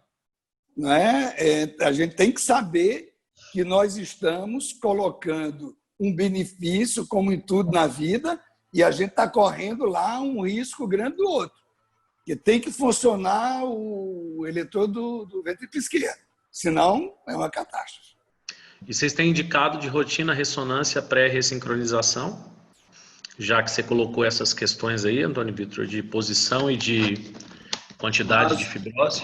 [SPEAKER 7] Não é? A gente tem que saber que nós estamos colocando um benefício, como em tudo na vida, e a gente está correndo lá um risco grande do outro. Porque tem que funcionar o eletrodo do ventrículo esquerdo, senão é uma catástrofe.
[SPEAKER 6] E vocês têm indicado de rotina ressonância pré-ressincronização? Já que você colocou essas questões aí, Antônio Vitor, de posição e de quantidade de fibrose?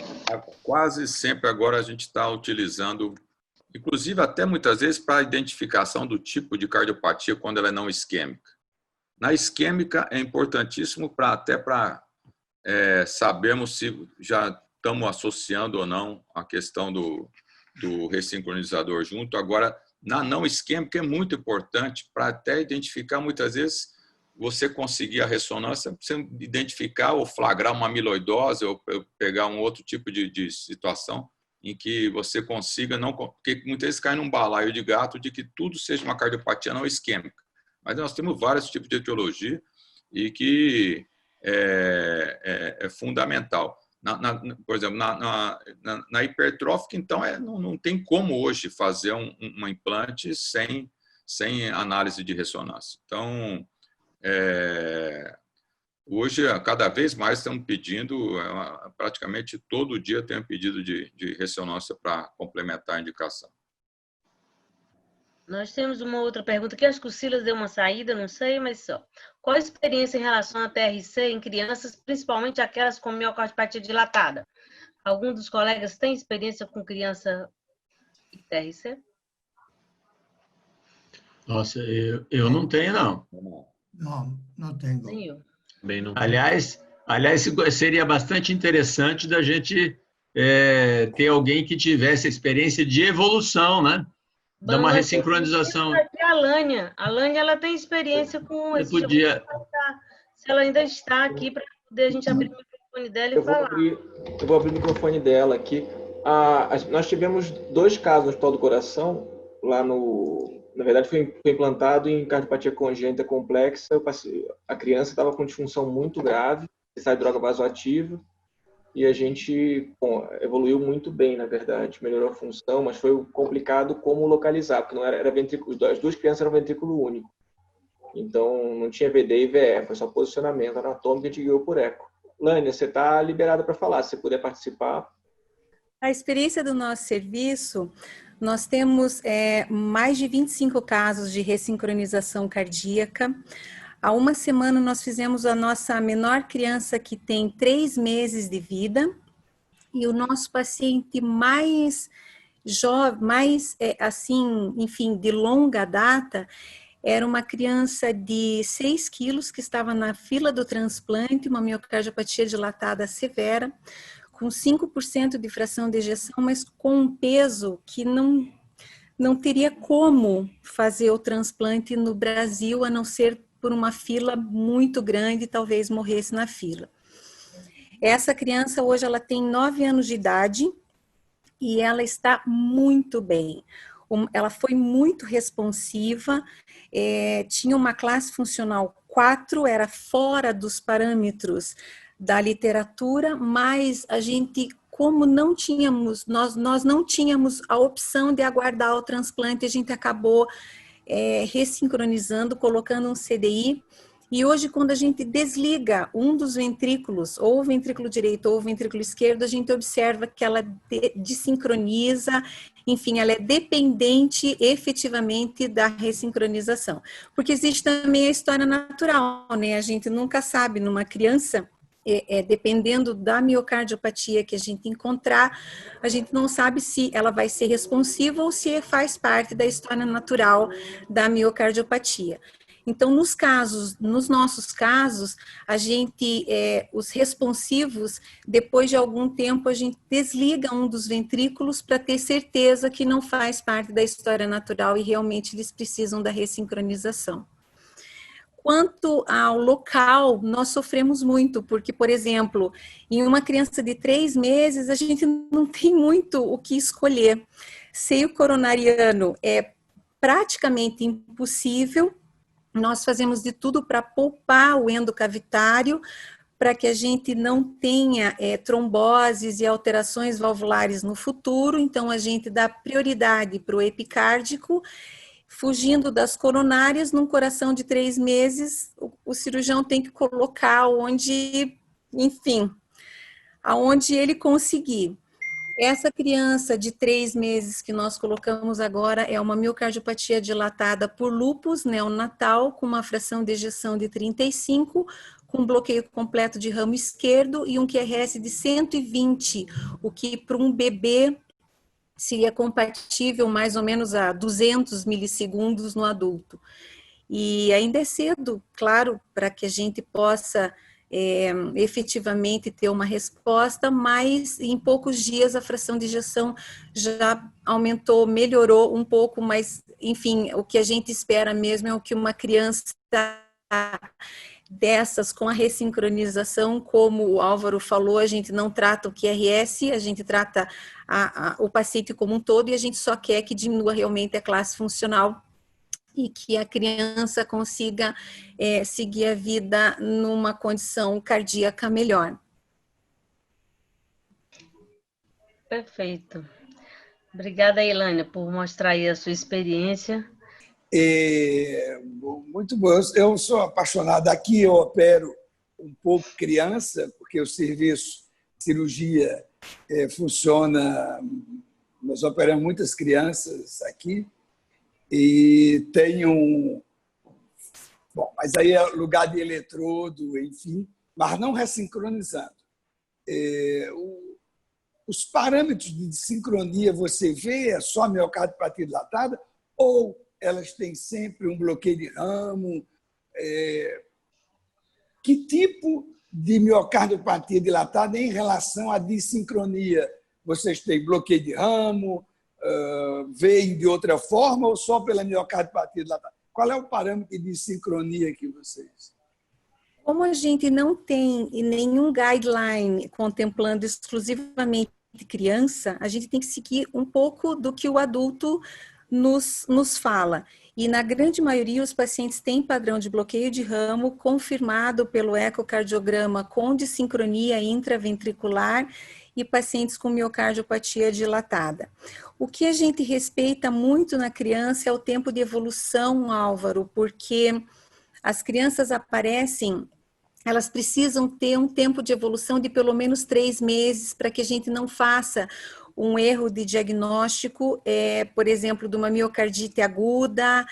[SPEAKER 1] Quase sempre agora a gente está utilizando, inclusive até muitas vezes para a identificação do tipo de cardiopatia quando ela é não isquêmica. Na isquêmica é importantíssimo até para sabermos se já estamos associando ou não a questão do ressincronizador junto. Agora, na não isquêmica é muito importante para até identificar, muitas vezes, você conseguir a ressonância, você identificar ou flagrar uma amiloidose ou pegar um outro tipo de situação em que você consiga, não, porque muitas vezes cai num balaio de gato de que tudo seja uma cardiopatia não isquêmica. Mas nós temos vários tipos de etiologia e que é fundamental. Por exemplo, na hipertrófica, então, não tem como hoje fazer um implante sem análise de ressonância. Então, hoje, cada vez mais estamos pedindo, praticamente todo dia tem um pedido de ressonância para complementar a indicação.
[SPEAKER 5] Nós temos uma outra pergunta que acho que o Silas deu uma saída, não sei, mas só. Qual a experiência em relação à TRC em crianças, principalmente aquelas com miocardiopatia dilatada? Algum dos colegas tem experiência com criança em TRC?
[SPEAKER 3] Nossa, eu não tenho, não.
[SPEAKER 4] Não tenho.
[SPEAKER 5] Nem eu.
[SPEAKER 6] Bem, não.
[SPEAKER 3] Aliás, seria bastante interessante da gente ter alguém que tivesse experiência de evolução, né? Dar uma ressincronização.
[SPEAKER 5] A Lânia, ela tem experiência com esse tipo de... Se ela ainda está aqui, para poder a gente abrir o microfone dela e falar.
[SPEAKER 2] Eu vou abrir o microfone dela aqui. Nós tivemos 2 casos no Hospital do Coração, lá no... Na verdade, foi implantado em cardiopatia congênita complexa. A criança estava com disfunção muito grave, sai de droga vasoativa, e a gente evoluiu muito bem, na verdade, melhorou a função, mas foi complicado como localizar, porque não era ventrículo, as 2 crianças eram ventrículo único. Então, não tinha VD e VE, foi só posicionamento anatômico e a gente guiou por eco. Lânia, você está liberada para falar, se você puder participar.
[SPEAKER 8] A experiência do nosso serviço, nós temos mais de 25 casos de ressincronização cardíaca. Há uma semana nós fizemos a nossa menor criança que tem 3 meses de vida e o nosso paciente mais jovem, enfim, de longa data, era uma criança de 6 quilos que estava na fila do transplante, uma miocardiopatia dilatada severa, com 5% de fração de ejeção, mas com um peso que não teria como fazer o transplante no Brasil, a não ser por uma fila muito grande, talvez morresse na fila. Essa criança hoje ela tem 9 anos de idade e ela está muito bem. Ela foi muito responsiva, tinha uma classe funcional 4, era fora dos parâmetros da literatura, mas a gente, como não tínhamos, nós não tínhamos a opção de aguardar o transplante, a gente acabou ressincronizando, colocando um CDI, e hoje quando a gente desliga um dos ventrículos, ou o ventrículo direito ou o ventrículo esquerdo, a gente observa que ela desincroniza, enfim, ela é dependente efetivamente da ressincronização. Porque existe também a história natural, né? A gente nunca sabe numa criança, dependendo da miocardiopatia que a gente encontrar, a gente não sabe se ela vai ser responsiva ou se faz parte da história natural da miocardiopatia. Então, nos nossos casos, a gente, os responsivos, depois de algum tempo, a gente desliga um dos ventrículos para ter certeza que não faz parte da história natural e realmente eles precisam da ressincronização. Quanto ao local, nós sofremos muito, porque, por exemplo, em uma criança de 3 meses, a gente não tem muito o que escolher. Seio coronariano é praticamente impossível. Nós fazemos de tudo para poupar o endocavitário, para que a gente não tenha tromboses e alterações valvulares no futuro. Então, a gente dá prioridade para o epicárdico, fugindo das coronárias. Num coração de 3 meses, o cirurgião tem que colocar onde, enfim, aonde ele conseguir. Essa criança de 3 meses que nós colocamos agora é uma miocardiopatia dilatada por lúpus neonatal, com uma fração de ejeção de 35, com bloqueio completo de ramo esquerdo e um QRS de 120, o que para um bebê seria compatível mais ou menos a 200 milissegundos no adulto. E ainda é cedo, claro, para que a gente possa efetivamente ter uma resposta, mas em poucos dias a fração de ejeção já aumentou, melhorou um pouco, mas, enfim, o que a gente espera mesmo é o que uma criança dessas, com a ressincronização, como o Álvaro falou, a gente não trata o QRS, a gente trata o paciente como um todo, e a gente só quer que diminua realmente a classe funcional e que a criança consiga seguir a vida numa condição cardíaca melhor.
[SPEAKER 5] Perfeito. Obrigada, Ilânia, por mostrar aí a sua experiência.
[SPEAKER 7] Muito bom. Eu sou apaixonado. Aqui eu opero um pouco criança, porque o serviço de cirurgia funciona. Nós operamos muitas crianças aqui. E tem bom, mas aí é lugar de eletrodo, enfim, mas não ressincronizando. Os parâmetros de sincronia você vê, é só miocardiopatia dilatada ou elas têm sempre um bloqueio de ramo? Que tipo de miocardiopatia dilatada em relação à dissincronia? Vocês têm bloqueio de ramo? Veem de outra forma ou só pela miocardiopatia dilatada? Qual é o parâmetro de sincronia que vocês...
[SPEAKER 8] Como a gente não tem nenhum guideline contemplando exclusivamente criança, a gente tem que seguir um pouco do que o adulto nos fala. E na grande maioria os pacientes têm padrão de bloqueio de ramo confirmado pelo ecocardiograma com dissincronia intraventricular e pacientes com miocardiopatia dilatada. O que a gente respeita muito na criança é o tempo de evolução, Álvaro, porque as crianças aparecem, elas precisam ter um tempo de evolução de pelo menos 3 meses para que a gente não faça um erro de diagnóstico, por exemplo, de uma miocardite aguda,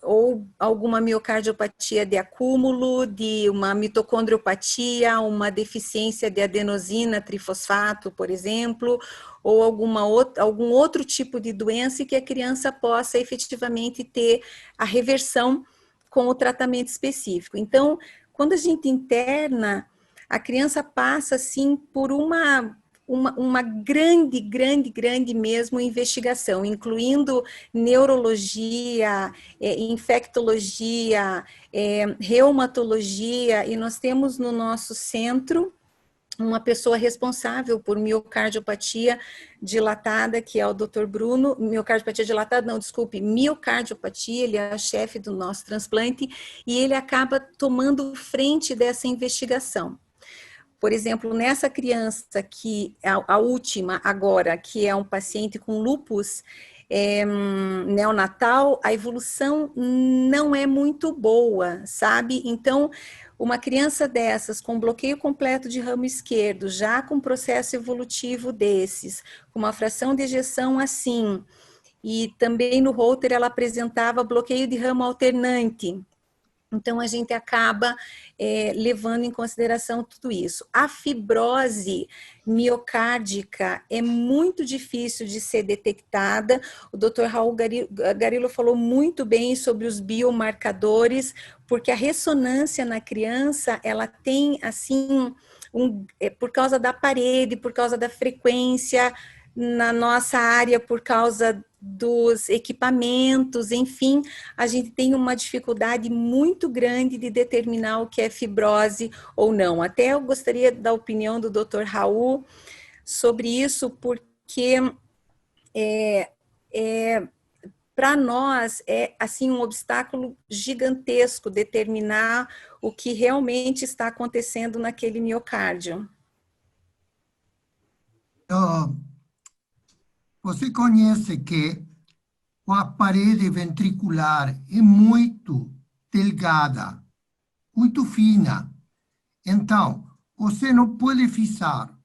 [SPEAKER 8] ou alguma miocardiopatia de acúmulo, de uma mitocondriopatia, uma deficiência de adenosina trifosfato, por exemplo, ou algum outro tipo de doença que a criança possa efetivamente ter a reversão com o tratamento específico. Então, quando a gente interna, a criança passa, assim, por uma grande mesmo investigação, incluindo neurologia, infectologia, reumatologia, e nós temos no nosso centro uma pessoa responsável por miocardiopatia dilatada, que é o Dr. Bruno, miocardiopatia dilatada, não, desculpe, miocardiopatia, ele é o chefe do nosso transplante, e ele acaba tomando frente dessa investigação. Por exemplo, nessa criança que, a última agora, que é um paciente com lúpus neonatal, a evolução não é muito boa, sabe? Então, uma criança dessas, com bloqueio completo de ramo esquerdo, já com processo evolutivo desses, com uma fração de ejeção assim, e também no Holter ela apresentava bloqueio de ramo alternante. Então, a gente acaba levando em consideração tudo isso. A fibrose miocárdica é muito difícil de ser detectada. O Dr. Raul Garillo falou muito bem sobre os biomarcadores, porque a ressonância na criança, ela tem, assim, por causa da parede, por causa da frequência, na nossa área, por causa dos equipamentos, enfim, a gente tem uma dificuldade muito grande de determinar o que é fibrose ou não. Até eu gostaria da opinião do Dr. Raul sobre isso, porque para nós é assim um obstáculo gigantesco determinar o que realmente está acontecendo naquele miocárdio.
[SPEAKER 4] Você conhece que a parede ventricular é muito delgada, muito fina. Então, você não pode fixar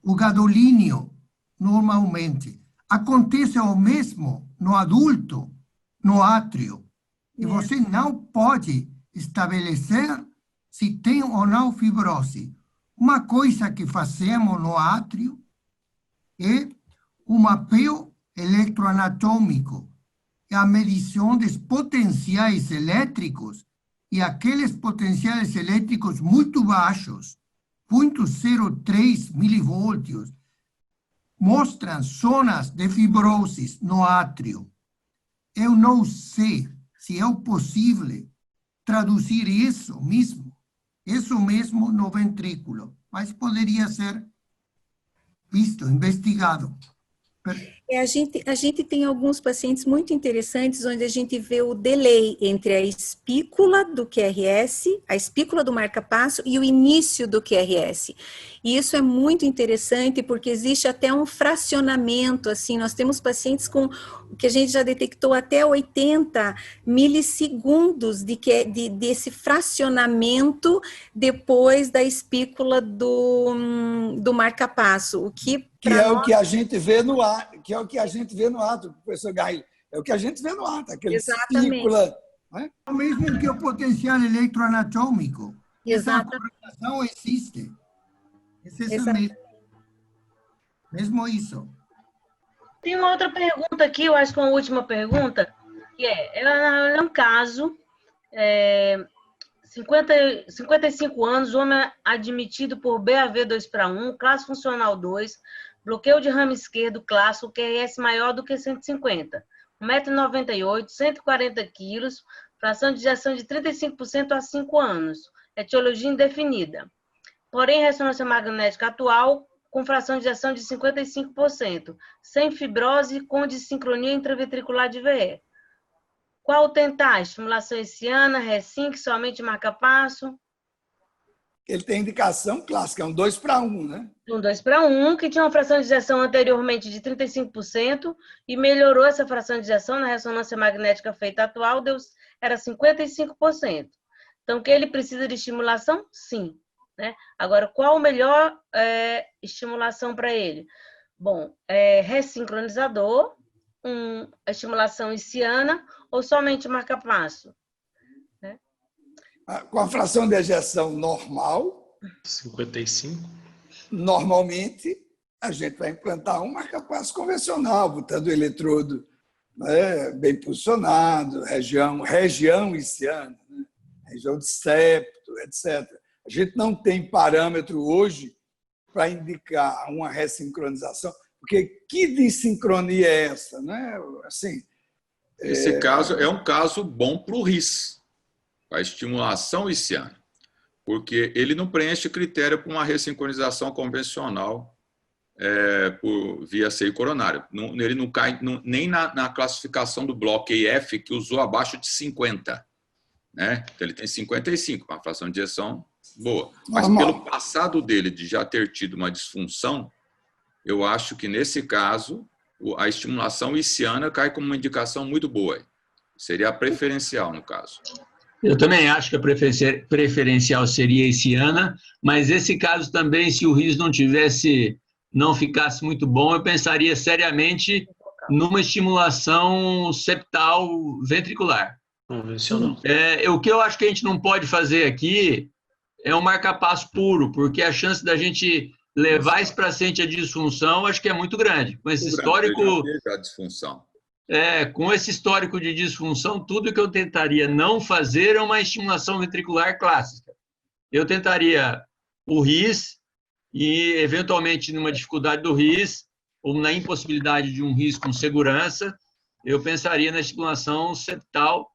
[SPEAKER 4] o gadolínio normalmente. Acontece o mesmo no adulto, no átrio. E você não pode estabelecer se tem ou não fibrose. Uma coisa que fazemos no átrio é o mapeio eletroanatômico, é a medição dos potenciais elétricos e aqueles potenciais elétricos muito baixos, 0,03 milivoltios, mostram zonas de fibrose no átrio. Eu não sei se é possível traduzir isso mesmo no ventrículo, mas poderia ser visto, investigado.
[SPEAKER 8] A gente tem alguns pacientes muito interessantes onde a gente vê o delay entre a espícula do QRS, a espícula do marca-passo e o início do QRS. E isso é muito interessante porque existe até um fracionamento, assim, nós temos pacientes com o que a gente já detectou até 80 milissegundos desse fracionamento depois da espícula do marca-passo, o que
[SPEAKER 7] é o que a gente vê no ar, professor Gaio. É o que a gente vê no ar, aquele espícula.
[SPEAKER 4] É o mesmo que o potencial eletroanatômico.
[SPEAKER 8] Exatamente.
[SPEAKER 4] Essa correlação existe. Exatamente. Mesmo isso.
[SPEAKER 5] Tem uma outra pergunta aqui, eu acho que é uma última pergunta, que é um caso, 55 anos, homem admitido por BAV 2:1, classe funcional 2, bloqueio de ramo esquerdo clássico, QRS maior do que 150, 1,98 m, 140 kg, fração de injeção de 35% há 5 anos, etiologia indefinida. Porém, ressonância magnética atual, com fração de injeção de 55%, sem fibrose, com dissincronia intraventricular de VE. Qual tentar? Estimulação hessiana, Resync, somente marca-passo?
[SPEAKER 7] Ele tem indicação clássica, é um 2:1, né?
[SPEAKER 5] Um 2:1, que tinha uma fração de injeção anteriormente de 35% e melhorou essa fração de injeção na ressonância magnética feita atual, era 55%. Então, que ele precisa de estimulação? Sim. Né? Agora, qual a melhor estimulação para ele? Bom, ressincronizador, estimulação hessiana ou somente marca-passo? Né?
[SPEAKER 7] Com a fração de ejeção normal,
[SPEAKER 6] 55.
[SPEAKER 7] Normalmente, a gente vai implantar um marca-passo convencional, botando o eletrodo, né, bem posicionado, região hessiana, né, região de septo, etc. A gente não tem parâmetro hoje para indicar uma ressincronização, porque que dissincronia é essa? Né? Assim,
[SPEAKER 1] esse caso é um caso bom para o RIS, a estimulação hessiana, porque ele não preenche critério para uma ressincronização convencional via seio coronário. Ele não cai nem na classificação do bloco EF, que usou abaixo de 50. Né? Então, ele tem 55, uma fração de injeção boa. Mas pelo passado dele de já ter tido uma disfunção, eu acho que nesse caso a estimulação hessiana cai como uma indicação muito boa. Seria a preferencial no caso.
[SPEAKER 3] Eu também acho que a preferencial seria hessiana, mas esse caso também, se o RIS não ficasse muito bom, eu pensaria seriamente numa estimulação septal ventricular.
[SPEAKER 6] Convencional.
[SPEAKER 3] O que eu acho que a gente não pode fazer aqui é um marca-passo puro, porque a chance da gente levar esse paciente à disfunção acho que é muito grande. Com esse histórico,
[SPEAKER 1] a disfunção.
[SPEAKER 3] Com esse histórico de disfunção, tudo que eu tentaria não fazer é uma estimulação ventricular clássica. Eu tentaria o RIS e, eventualmente, numa dificuldade do RIS ou na impossibilidade de um RIS com segurança, eu pensaria na estimulação septal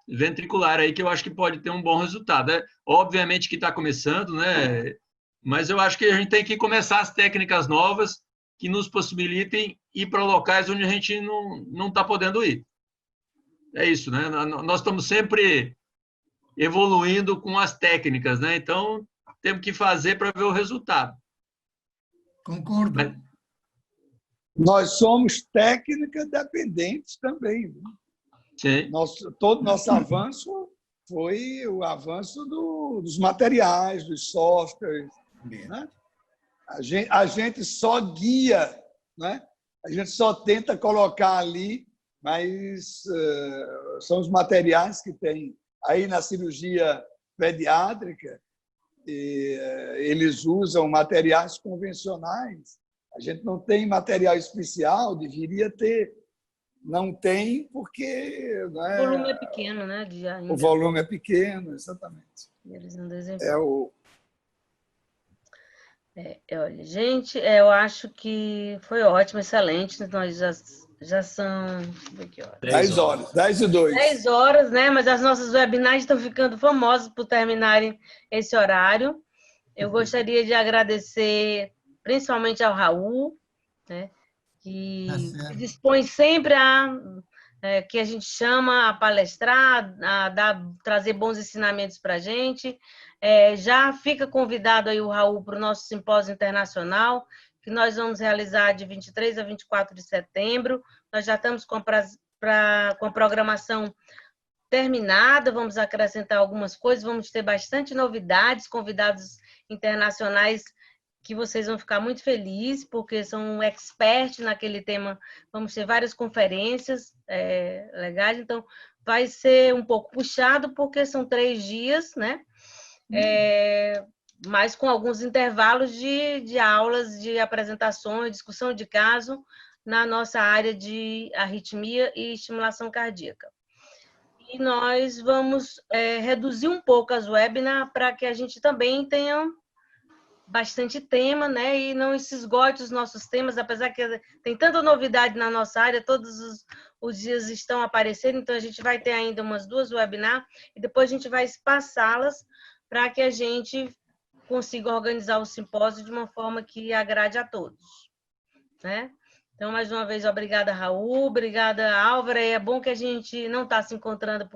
[SPEAKER 3] ventricular aí, que eu acho que pode ter um bom resultado. Obviamente que está começando, né? Mas eu acho que a gente tem que começar as técnicas novas que nos possibilitem ir para locais onde a gente não está podendo ir. É isso, né? Nós estamos sempre evoluindo com as técnicas, né? Então, temos que fazer para ver o resultado.
[SPEAKER 4] Concordo.
[SPEAKER 7] Nós somos técnica dependentes também. Né?
[SPEAKER 3] Sim.
[SPEAKER 7] Todo nosso avanço foi o avanço dos materiais, dos softwares. Né? A gente só guia, né? A gente só tenta colocar ali, mas são os materiais que tem. Aí na cirurgia pediátrica, eles usam materiais convencionais. A gente não tem material especial, deveria ter. Não tem porque...
[SPEAKER 5] O volume é pequeno, né?
[SPEAKER 7] O volume é pequeno, exatamente.
[SPEAKER 5] Eles não desenvolvem. Olha, gente, eu acho que foi ótimo, excelente. Nós já são...
[SPEAKER 7] 10 horas, 10 e 2.
[SPEAKER 5] 10 horas, né? Mas as nossas webinars estão ficando famosas por terminarem esse horário. Eu gostaria de agradecer principalmente ao Raul, né? Que se dispõe sempre que a gente chama a palestrar, trazer bons ensinamentos para a gente. Já fica convidado aí o Raul para o nosso simpósio internacional, que nós vamos realizar de 23 a 24 de setembro. Nós já estamos com a programação terminada, vamos acrescentar algumas coisas, vamos ter bastante novidades, convidados internacionais que vocês vão ficar muito felizes, porque são experts naquele tema. Vamos ter várias conferências legais, então vai ser um pouco puxado, porque são 3 dias, né? Mas com alguns intervalos de aulas, de apresentações, discussão de caso na nossa área de arritmia e estimulação cardíaca. E nós vamos reduzir um pouco as webinars para que a gente também tenha bastante tema, né? E não se esgote os nossos temas, apesar que tem tanta novidade na nossa área, todos os dias estão aparecendo, então a gente vai ter ainda umas 2 webinars e depois a gente vai espaçá-las para que a gente consiga organizar o simpósio de uma forma que agrade a todos, né? Então, mais uma vez, obrigada, Raul, obrigada, Álvaro. É bom que a gente não está se encontrando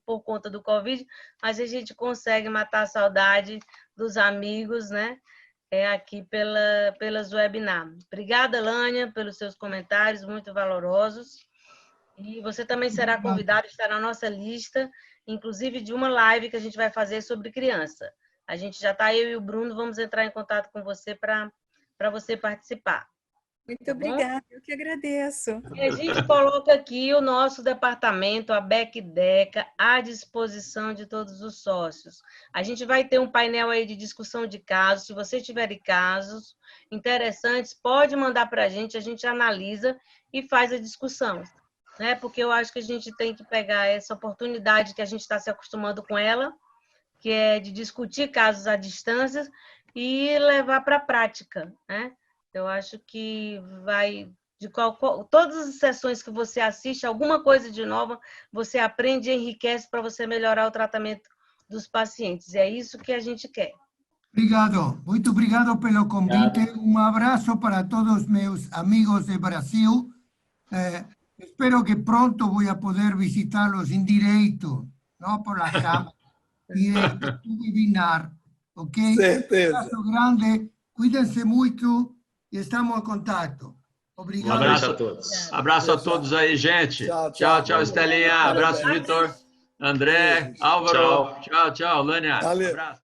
[SPEAKER 5] por conta do Covid, mas a gente consegue matar a saudade dos amigos, né? Aqui pelas webinars. Obrigada, Lânia, pelos seus comentários muito valorosos. E você também será convidado a estar na nossa lista, inclusive de uma live que a gente vai fazer sobre criança. A gente já está, eu e o Bruno, vamos entrar em contato com você para você participar.
[SPEAKER 8] Muito obrigada, eu que agradeço.
[SPEAKER 5] E a gente coloca aqui o nosso departamento, a BEC-DECA, à disposição de todos os sócios. A gente vai ter um painel aí de discussão de casos. Se você tiver casos interessantes, pode mandar para a gente analisa e faz a discussão, né? Porque eu acho que a gente tem que pegar essa oportunidade que a gente está se acostumando com ela, que é de discutir casos à distância e levar para a prática, né? Eu acho que vai todas as sessões que você assiste, alguma coisa de nova, você aprende e enriquece para você melhorar o tratamento dos pacientes. E é isso que a gente quer.
[SPEAKER 4] Obrigado. Muito obrigado pelo convite. Um abraço para todos meus amigos de Brasil. Espero que pronto vou poder visitá-los em direito, não por la cama, e webinar, ok?
[SPEAKER 7] Certeza.
[SPEAKER 4] Um abraço grande, cuidem-se muito. E estamos em contato. Obrigado.
[SPEAKER 3] Um abraço a todos. Abraço a todos aí, gente. Tchau, Estelinha. Abraço, Vitor, André, Álvaro. Tchau, Lânia.
[SPEAKER 7] Valeu.
[SPEAKER 3] Abraço.